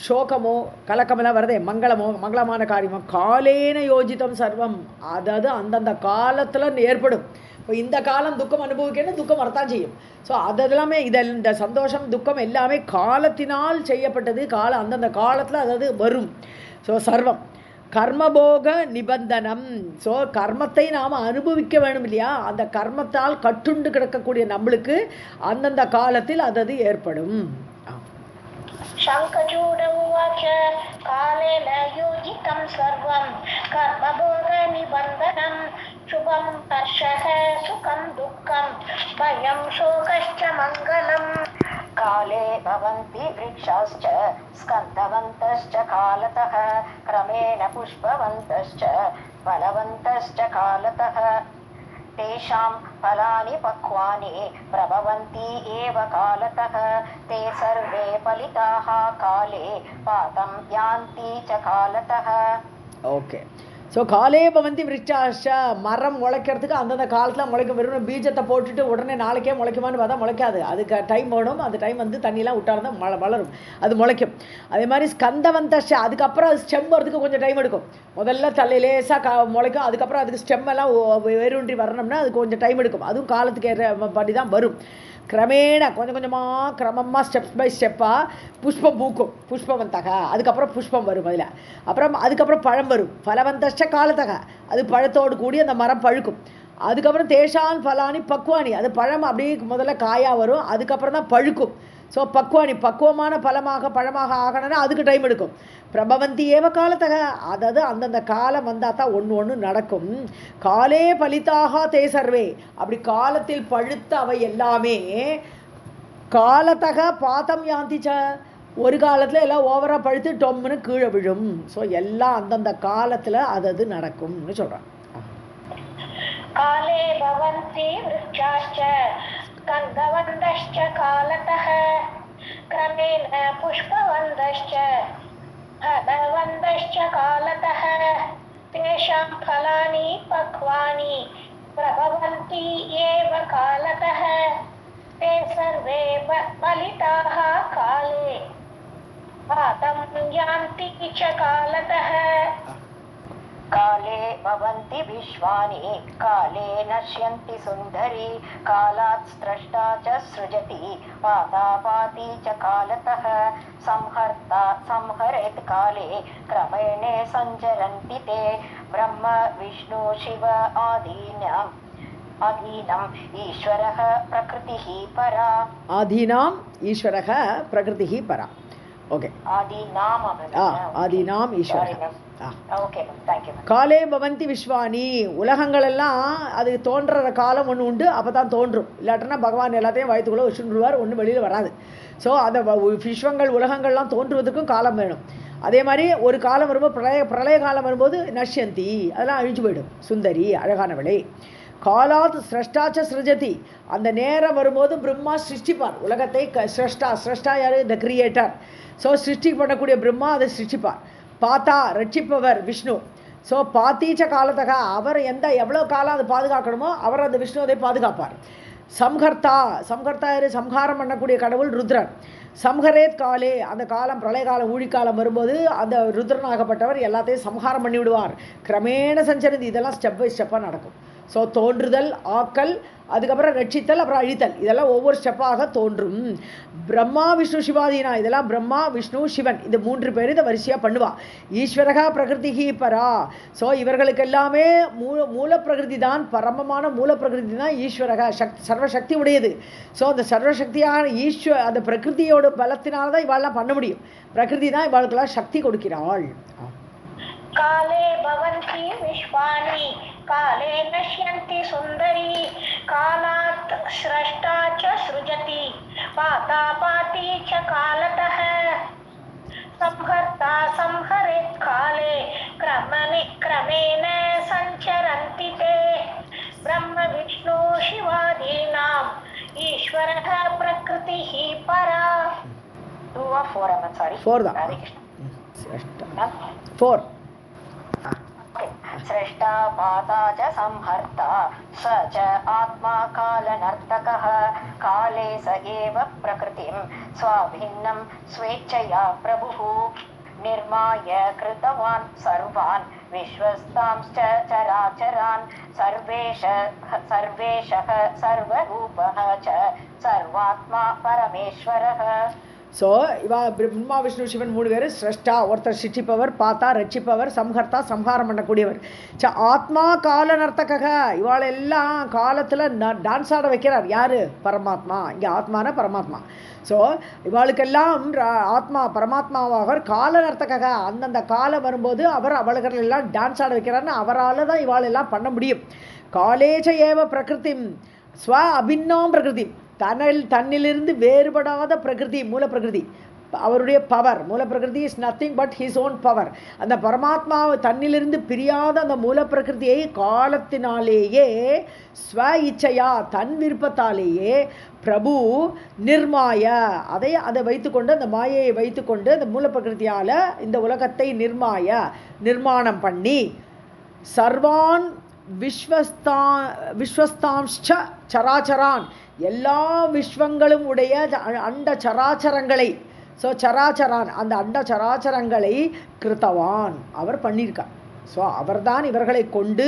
சோகமோ கலக்கமெல்லாம் வருதே, மங்களமோ மங்களமான காரியமோ காலேன யோஜிதம் சர்வம், அதாவது அந்தந்த காலத்தில் ஏற்படும். இப்போ இந்த காலம் துக்கம் அனுபவிக்கணும், துக்கம் வரத்தான் செய்யும். ஸோ அதெல்லாமே இந்த சந்தோஷம் துக்கம் எல்லாமே காலத்தினால் செய்யப்பட்டது, அந்தந்த காலத்தில் அதாவது வரும். ஸோ சர்வம் கர்மபோக நிபந்தனம். ஸோ கர்மத்தை நாம் அனுபவிக்க வேணும் இல்லையா, அந்த கர்மத்தால் கட்டுண்டு கிடக்கக்கூடிய நம்மளுக்கு அந்தந்த காலத்தில் அது ஏற்படும். शङ्खचूड उवाच कालेन योजितं सर्वं कर्मभोगनिबन्धनं शुभं हर्षः सुखं दुःखं भयं शोकश्च मङ्गलम्. काले भवन्ति वृक्षाश्च स्कन्दवन्तश्च कालतः क्रमेण पुष्पवन्तश्च फलवन्तश्च कालतः तेषां फलानि पक्वानि प्रभवन्ति एव कालतः ते सर्वे फलिताः काले पातं यान्ति च कालतः. ஓகே. ஸோ காலே பவந்தி விருட்சாஷ, மரம் முளைக்கிறதுக்கு அந்தந்த காலத்தில் முளைக்கும். வெறும் பீஜத்தை போட்டுட்டு உடனே நாளைக்கே முளைக்குமான்னு பார்த்தா முளைக்காது, அதுக்கு டைம் வேணும். அந்த டைம் தண்ணியெலாம் விட்டால் வளரும், அது முளைக்கும். அதே மாதிரி ஸ்கந்தவந்தஷ, அதுக்கப்புறம் அது ஸ்டெம் வரதுக்கு கொஞ்சம் டைம் எடுக்கும். முதல்ல லேசாக முளைக்கும், அதுக்கப்புறம் அதுக்கு ஸ்டெம் எல்லாம் வேரூன்றி வரணும்னா அதுக்கு கொஞ்சம் டைம் எடுக்கும். அதுவும் காலத்துக்கு படி தான் வரும். கிரமேண கொஞ்சம் கொஞ்சமாக கிரமமாக ஸ்டெப் பை ஸ்டெப்பாக புஷ்பம் பூக்கும், புஷ்பவந்தக, அதுக்கப்புறம் புஷ்பம் வரும். அதில் அதுக்கப்புறம் பழம் வரும். ஃபலவந்தஷ்ட காலத்தக, அது பழத்தோடு கூடி அந்த மரம் பழுக்கும். அதுக்கப்புறம் தேஷான் ஃபலானி பக்வானி, அது பழம் அப்படியே முதல்ல காயாக வரும், அதுக்கப்புறம் தான் பழுக்கும். ஸோ பக்குவானி பக்குவமான பழமாக ஆகணும்னா அதுக்கு டைம் எடுக்கும். பிரபவந்தி ஏவ காலத்தக, அதாவது அந்தந்த காலம் வந்தால் தான் ஒன்று நடக்கும். காலே பலிதாக தே சர்வே, அப்படி காலத்தில் பழுத்த அவை எல்லாமே காலத்தக பாதம் யாந்திச்ச, ஒரு காலத்தில் எல்லாம் ஓவராக பழுத்து டொம்முன்னு கீழே விழும். ஸோ எல்லாம் அந்தந்த காலத்தில் அது நடக்கும்னு சொல்கிறான். काले भवन्ति वृक्षाश्च स्कन्दवन्तश्च कालतः क्रमेण पुष्पवन्तश्च फलवन्तश्च कालतः तेषां फलानि पक्वानि प्रभवन्ति एव कालतः ते सर्वे फलिताः काले पातं यान्ति च कालतः. काले भवन्ति विश्वानि काले नश्यन्ति सुन्दरी कालात् स्रष्टा च सृजति पाता पाति च कालतः संहर्ता संहरेत् काले क्रमेण सञ्चरन्ति ते ब्रह्म विष्णु शिव आदीनाम् ईश्वरः प्रकृतिः परा. आदीनाम् ईश्वरः प्रकृतिः परा. ஓகே, ஆதினாம் ஈஸ்வரன். காலே பவந்தி விஸ்வானி, உலகங்களெல்லாம் அது தோன்ற காலம் ஒன்று உண்டு, அப்போ தான் தோன்றும். இல்லாட்டினா பகவான் எல்லாத்தையும் வயிற்றுக்குள்ளே வச்சுருவார், ஒன்றும் வெளியில் வராது. ஸோ அந்த விஸ்வங்கள் உலகங்கள்லாம் தோன்றுவதற்கும் காலம் வேணும். அதே மாதிரி ஒரு காலம் வரும்போது பிரளய காலம் வரும்போது நஷ்யந்தி, அதெல்லாம் அழிஞ்சு போயிடும். சுந்தரி அழகானவளே. காலாத் ஸ்ரஷ்டாச்ச சிருஜதி, அந்த நேரம் வரும்போது பிரம்மா சிருஷ்டிப்பார் உலகத்தை. ஸ்ரஷ்டா யார்? த கிரியேட்டர். ஸோ சிருஷ்டி பண்ணக்கூடிய பிரம்மா அதை சிருஷ்டிப்பார். பாத்தா ரட்சிப்பவர் விஷ்ணு. ஸோ பாத்தீச்ச காலத்தக, அவர் எவ்வளோ காலம் அதை பாதுகாக்கணுமோ அவர் அந்த விஷ்ணு அதை பாதுகாப்பார். சம்ஹர்த்தா யார்? சம்ஹாரம் பண்ணக்கூடிய கடவுள் ருத்ரன். சம்ஹரேத் காலே, அந்த காலம் பிரளய காலம் ஊழிக்காலம் வரும்போது அந்த ருத்ரனாகப்பட்டவர் எல்லாத்தையும் சம்ஹாரம் பண்ணி விடுவார். கிரமேண சஞ்சரித்து, இதெல்லாம் ஸ்டெப் பை ஸ்டெப்பாக நடக்கும். ஸோ தோன்றுதல், ஆக்கல், அதுக்கப்புறம் ரட்சித்தல், அப்புறம் அழித்தல், இதெல்லாம் ஒவ்வொரு ஸ்டெப்பாக தோன்றும். பிரம்மா விஷ்ணு சிவாதீனா, இதெல்லாம் பிரம்மா விஷ்ணு சிவன் இந்த 3 பேர் இதை வரிசையாக பண்ணுவா. ஈஸ்வரகா பிரகிருதி பரா. ஸோ இவர்களுக்கு எல்லாமே மூல பிரகிருதி தான், பரமமான மூல பிரகிருதி தான் ஈஸ்வரகா, சர்வசக்தி உடையது. ஸோ அந்த சர்வசக்தியான அந்த பிரகிருதியோட பலத்தினால தான் இவாளெல்லாம் பண்ண முடியும். பிரகிருதி தான் இவாளுக்கெல்லாம் சக்தி கொடுக்கிறாள். काले भवन्ति विश्वानि काले नश्यन्ति सुन्दरी कालात् स्रष्टा च सृजति पाता पाति च कालतः संहर्ता संहरेत् काले क्रमेण सञ्चरन्ति ते ब्रह्म विष्णु शिवादीनाम् ईश्वरः प्रकृतिः परा. 2 or 4 I'm sorry. 4 da. Radhe 4. सृष्टा पाता च संहर्ता स च आत्मा कालनर्तकः काले स एव प्रकृतिं स्वाभिन्नं स्वेच्छया प्रभुः निर्माय कृतवान् सर्वान् विश्वस्तांश्च चराचरान् सर्वेशः सर्वरूपः च सर्वात्मा परमेश्वरः. ஸோ இவா பிரம்மா விஷ்ணு சிவன் 3 பேர் ஸ்ரஷ்டா, ஒருத்தர் சிருஷ்டிப்பவர், பார்த்தா ரட்சிப்பவர், சம்ஹர்த்தா சம்ஹாரம் பண்ணக்கூடியவர். ஆத்மா கால நர்த்தக, இவாள் எல்லாம் காலத்தில் டான்ஸ் ஆட வைக்கிறார். யார்? பரமாத்மா. இங்கே ஆத்மான பரமாத்மா. ஸோ இவாளுக்கெல்லாம் ஆத்மா பரமாத்மாவாக கால நர்த்தக, அந்தந்த காலம் வரும்போது அவர் அவர்கள் எல்லாம் டான்ஸ் ஆட வைக்கிறார்னு அவரால் தான் இவாள் எல்லாம் பண்ண முடியும். காலேஜ ஏவ பிரகிருதி ஸ்வ அபின்னாம் பிரகிருதி, தன்னிலிருந்து வேறுபடாத பிரகிருதி, மூல பிரகிருதி, அவருடைய பவர். மூல பிரகிருதி is nothing but his own power. அந்த பரமாத்மாவை தன்னிலிருந்து பிரியாத அந்த மூல பிரகிருதியை காலத்தினாலேயே ஸ்வ இச்சையா, தன் விருப்பத்தாலேயே பிரபு நிர்மாய, அதை வைத்துக்கொண்டு, அந்த மாயையை வைத்துக்கொண்டு அந்த மூல பிரகிருதியால் இந்த உலகத்தை நிர்மாணம் பண்ணி சர்வான் விஸ்வஸ்தாம்ச்ச சராச்சரான், எல்லா விஸ்வங்களும் உடைய அண்ட சராச்சரங்களை, ஸோ சராச்சரான், அந்த அண்ட சராச்சரங்களை கிருத்தவான், அவர் பண்ணியிருக்கார். ஸோ அவர்தான் இவர்களை கொண்டு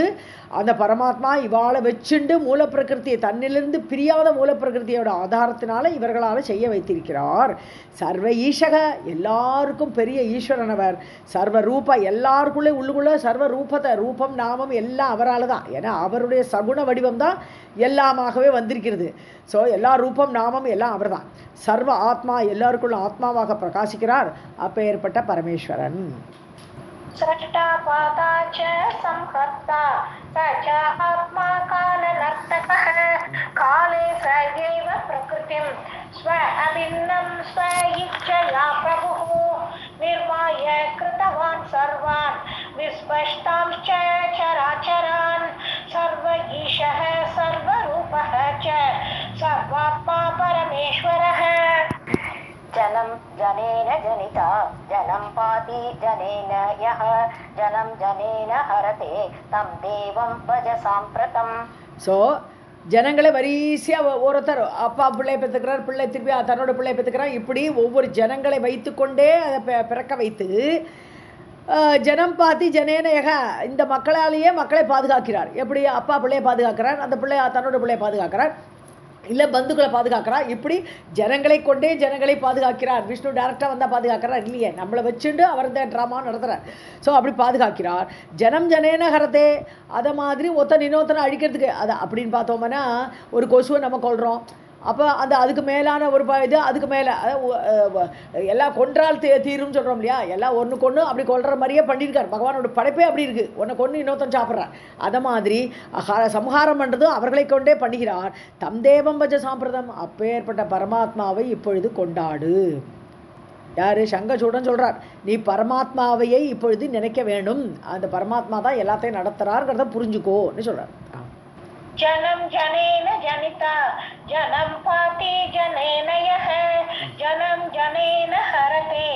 அந்த பரமாத்மா இவாளை வச்சுண்டு மூல பிரகிருத்தியை, தன்னிலிருந்து பிரியாத மூல பிரகிருத்தியோட ஆதாரத்தினால இவர்களால் செய்ய வைத்திருக்கிறார். சர்வ ஈஷக, எல்லாருக்கும் பெரிய ஈஸ்வரனவர். சர்வ ரூப, எல்லாருக்குள்ளே உள்ளுக்குள்ளே சர்வ ரூபம் நாமம் எல்லாம் அவரால் தான். ஏன்னா அவருடைய சகுண வடிவம் தான் எல்லாமாகவே வந்திருக்கிறது. ஸோ எல்லா ரூபம் நாமம் எல்லாம் அவர் தான். சர்வ ஆத்மா, எல்லாருக்குள்ள ஆத்மாவாக பிரகாசிக்கிறார். அப்பேற்பட்ட பரமேஸ்வரன். सृष्टा पाता च संहर्ता स च आत्मा कालनर्तकः काले स एव प्रकृतिं स्व अभिन्नं स्व इच्छया प्रभुः निर्माय कृतवान् सर्वान् विस्पष्टांश्च चराचरान् सर्व ईशः सर्वरूपः च सर्वात्मा परमेश्वरः. जनं जनेन जनिता जनं पाति जनेन यः जनं जनेन हरते तं देवं भज साम्प्रतम्. ஸோ ஜனங்களை வரிசையாக ஒருத்தர் அப்பா பிள்ளையை பெற்றுக்கிறார், பிள்ளை திருப்பி தன்னோட பிள்ளையை பெற்றுக்கிறார். இப்படி ஒவ்வொரு ஜனங்களை வைத்துக்கொண்டே அதை பிறக்க வைத்து ஜனம் பாத்தி ஜனேனயக, இந்த மக்களாலேயே மக்களை பாதுகாக்கிறார். எப்படி? அப்பா பிள்ளையை பாதுகாக்கிறார், அந்த பிள்ளை தன்னோட பிள்ளையை பாதுகாக்கிறார், இல்லை பந்துக்களை பாதுகாக்கிறார். இப்படி ஜனங்களை கொண்டே ஜனங்களை பாதுகாக்கிறார். விஷ்ணு டேரக்டாக வந்தால் பாதுகாக்கிறார் இல்லையே, நம்மளை வச்சுட்டு அவர் தான் ட்ராமா நடத்துகிறார். ஸோ அப்படி பாதுகாக்கிறார். ஜனம் ஜனேன ஹரதே, அதை மாதிரி இன்னொருத்தனை அழிக்கிறதுக்கு அதை அப்படின்னு பார்த்தோம்னா, ஒரு கொசுவை நம்ம கொள்கிறோம். அப்போ அதுக்கு மேலான ஒரு இது, அதுக்கு மேலே எல்லாம் கொன்றால் தீரும்னு சொல்கிறோம் இல்லையா, எல்லாம் ஒன்றுக்கு ஒன்று அப்படி கொள்கிற மாதிரியே பண்ணியிருக்கார். பகவானோட படைப்பே அப்படி இருக்குது, ஒன்றை கொன்று இன்னொருத்தன் சாப்பிட்றார். அதை மாதிரி சம்ஹாரம் பண்ணுறதும் அவர்களை கொண்டே பண்ணுகிறார். தம் தேவம் பஜ சாம்பிரதம், அப்பேற்பட்ட பரமாத்மாவை இப்பொழுது கொண்டாடு. யார்? சங்கச்சூடன் சொல்கிறார், நீ பரமாத்மாவையை இப்பொழுது நினைக்க வேண்டும், அந்த பரமாத்மா தான் எல்லாத்தையும் நடத்துகிறார்ங்கிறத புரிஞ்சுக்கோன்னு சொல்கிறார். जनं जनेन जनिता जनं पाति जनेन यः जनं जनेन हरते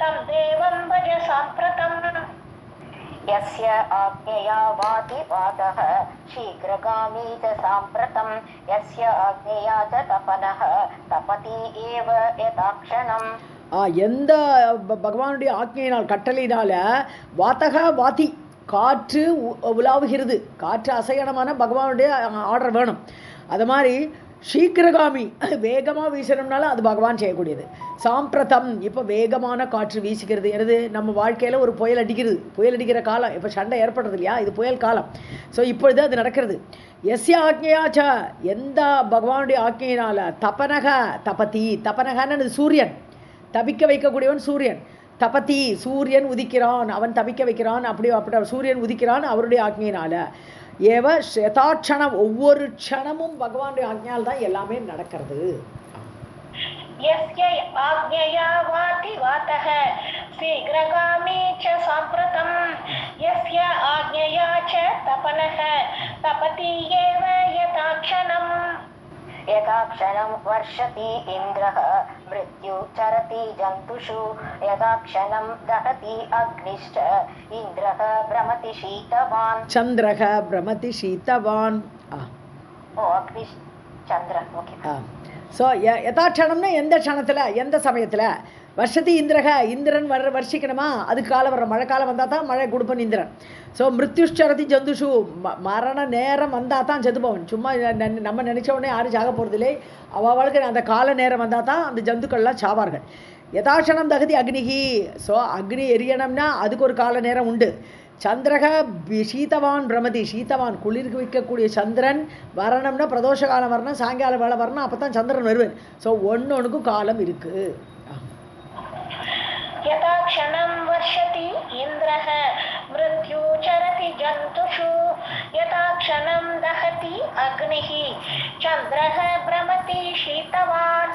तं देवं भज साम्प्रतम्. यस्य आज्ञया वाति वातः शीघ्रगामी च साम्प्रतं यस्य आज्ञया च तपनः तपति एव यथाक्षणम्. எந்த பகவானுடைய ஆజ్ఞையினால் கட்டளையினால வாத்தக வாதி காற்று உலாவுகிறது, காற்று அசையணமான பகவானுடைய ஆர்டர் வேணும். அது மாதிரி சீக்கிரகாமி வேகமாக வீசணும்னாலும் அது பகவான் செய்யக்கூடியது. சாம்பிரதம் இப்போ வேகமான காற்று வீசுகிறது. எனது நம்ம வாழ்க்கையில் ஒரு புயல் அடிக்கிறது, புயல் அடிக்கிற காலம் இப்போ சண்டை ஏற்படுறது இல்லையா, இது புயல் காலம். ஸோ இப்பொழுது அது நடக்கிறது. எஸ்ய ஆக்ஞையாச்ச எந்த பகவானுடைய ஆக்ஞையினால தபனக தபதி, தபனகன்னு சூரியன், தபிக்க வைக்கக்கூடியவன் சூரியன். தபதி சூரியன் உதிக்கிறான், அவன் தபிக்க வைக்கிறான், அப்படி சூரியன் உதிக்கிறான் அவருடைய ஆக்ஞையினால. ஏவ யதாட்சணம் ஒவ்வொரு க்ஷணமும் பகவானுடைய ஆக்ஞையால் தான் எல்லாமே நடக்கிறது. यस्य आज्ञया वाति वातः शीघ्रगामी च साम्प्रतम् यस्य आज्ञया च तपनः तपति एव यथाक्षणम् यथाक्षणं वर्षति इन्द्रः मृत्यु चरति जन्तुषु यथाक्षणं दहति अग्निश्च इन्द्रः भ्रमति शीतवान् चन्द्रः भ्रमति शीतवान्. ओ अग्निश् चन्द्र ओके. ஸோ யதாட்சணம்னா எந்த க்ஷணத்தில் எந்த சமயத்தில். வருஷத்தி இந்திரக இந்திரன் வருஷிக்கணுமா, அதுக்கு காலம் வர மழை காலம் வந்தால் தான் மழை கொடுப்பன் இந்திரன். ஸோ மிருத்யுஷ்சரதி ஜந்துஷு மரண நேரம் வந்தால் தான் செத்துப்பவன். சும்மா நம்ம நினச்ச உடனே யாரும் சாக போகிறதில்லை. அவளுக்கு அந்த கால நேரம் வந்தால் தான் அந்த ஜந்துக்கள்லாம் சாவார்கள். யதாட்சணம் தகுதி அக்னிகி. ஸோ அக்னி எரியணும்னா அதுக்கு ஒரு கால நேரம் உண்டு. சந்திரக சீதவான் பிரமதி, சீதவான் குளிர்க்கு வைக்கக்கூடிய சந்திரன் வரணும்னா பிரதோஷ காலம் வரணும், சாயங்காலம் வேலை வரணும், அப்போ தான் சந்திரன் வருவார். ஸோ ஒன்னொன்றுக்கும் காலம் இருக்குது. यथाक्षणं वर्षति इन्द्रः मृत्यु चरति जन्तुषु यथाक्षणं दहति अग्निः चन्द्रः भ्रमति शीतवान्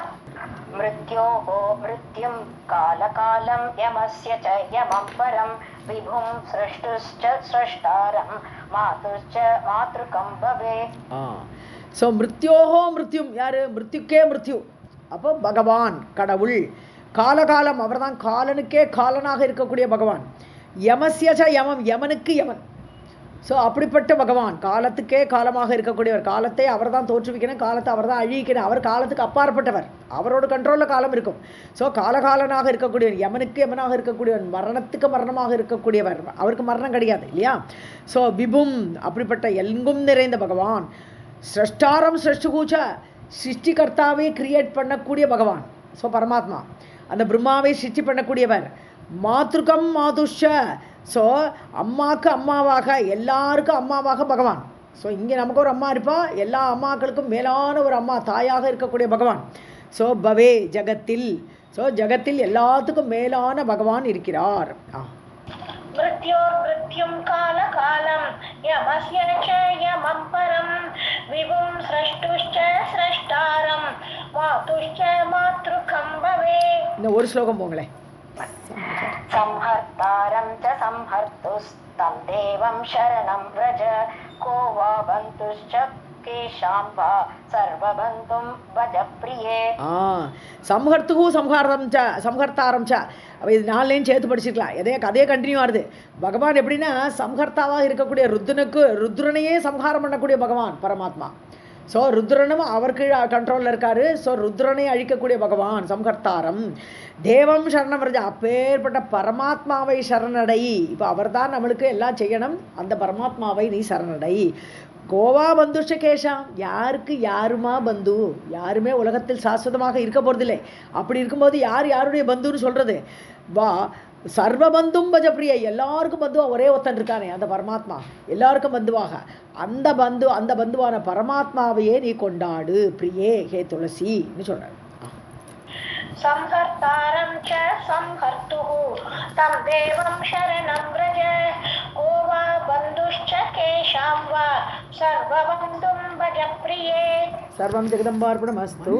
मृत्योः मृत्युं कालकालं यमस्य च यमं परं विभुं सृष्टुश्च स्रष्टारं मातुश्च मातृकं भवेत्. ஸோ மிருத்யோஹோ மிருத்யும் யார், மிருத்யுக்கே மிருத்யு, அப்போ பகவான் கடவுள். காலகாலம் அவர் தான் காலனுக்கே காலனாக இருக்கக்கூடிய பகவான். யமஸ்யச யமம் யமனுக்கு யமன். ஸோ அப்படிப்பட்ட பகவான் காலத்துக்கே காலமாக இருக்கக்கூடியவர். காலத்தை அவர் தான் தோற்றுவிக்கணும், காலத்தை அவர் தான் அழிக்கணும். அவர் காலத்துக்கு அப்பாற்பட்டவர், அவரோட கண்ட்ரோலில் காலம் இருக்கும். ஸோ காலகாலனாக இருக்கக்கூடியவர், யமனுக்கு யமனாக இருக்கக்கூடியவன், மரணத்துக்கு மரணமாக இருக்கக்கூடியவர். அவருக்கு மரணம் கிடையாது இல்லையா. ஸோ விபும் அப்படிப்பட்ட எங்கும் நிறைந்த பகவான். சிரஷ்டாரம் சிரஷ்டுகூச்ச சிருஷ்டிகர்த்தாவே கிரியேட் பண்ணக்கூடிய பகவான். ஸோ பரமாத்மா அந்த பிரம்மாவை சிருஷ்டி பண்ணக்கூடியவர். மாத்ருகம் மாதுஷ, ஸோ அம்மாவுக்கு அம்மாவாக எல்லாருக்கும் அம்மாவாக பகவான். ஸோ இங்கே நமக்கு ஒரு அம்மா இருப்பா, எல்லா அம்மாக்களுக்கும் மேலான ஒரு அம்மா தாயாக இருக்கக்கூடிய பகவான். ஸோ பவே ஜகத்தில், ஸோ ஜகத்தில் எல்லாத்துக்கும் மேலான பகவான் இருக்கிறார். मृत्योर्मृत्युं कालकालं यमस्य च यमं परं विभुं स्रष्टुश्च स्रष्टारं मातुश्च मातृकं भवेत्. இந்த ஒரு ஸ்லோகம் போங்களேன். संहर्तारं च संहर्तुस्तं देवं शरणं व्रज को वा बन्धुश्च केशां वा सर्वबन्धुं भज प्रिये. சம்ஹர்த்துகு சம்ஹர்த்தாரம் ச. அப்போ இது 4 லைன் சேர்த்து படிச்சுக்கலாம். அதே கண்டினியூ ஆகுது. பகவான் எப்படின்னா சம்ஹர்த்தாவாக இருக்கக்கூடிய ருத்ரனையே சம்ஹாரம் பண்ணக்கூடிய பகவான் பரமாத்மா. ஸோ ருத்ரனும் அவருக்கு கண்ட்ரோலில் இருக்காரு. ஸோ ருத்ரனை அழிக்கக்கூடிய பகவான் சம்ஹர்த்தாரம். தேவம் சரணம் வரஜா, அப்பேற்பட்ட பரமாத்மாவை சரணடை. இப்போ அவர் தான் நம்மளுக்கு எல்லாம் செய்யணும், அந்த பரமாத்மாவை நீ சரணடை. கோவா பந்துஷ கேஷாம், யாருக்கு யாருமா பந்து, யாருமே உலகத்தில் சாஸ்வதமாக இருக்க போகிறதில்லை. அப்படி இருக்கும்போது யார் யாருடைய பந்துன்னு சொல்கிறது. வா சர்வபந்தும் பஜப்பிரிய, எல்லாருக்கும் பந்துவா ஒரே ஒருத்தன் இருக்கானே அந்த பரமாத்மா, எல்லாருக்கும் பந்துவாக அந்த பந்துவான பரமாத்மாவையே நீ கொண்டாடு பிரியே ஹே துளசின்னு சொல்கிறார். संहर्तारं च संहर्तुः तं देवं शरणं व्रज को वा बन्धुश्च केशां वा सर्वबन्धुं भज प्रिये. सर्वं जगदम्बार्पणमस्तु.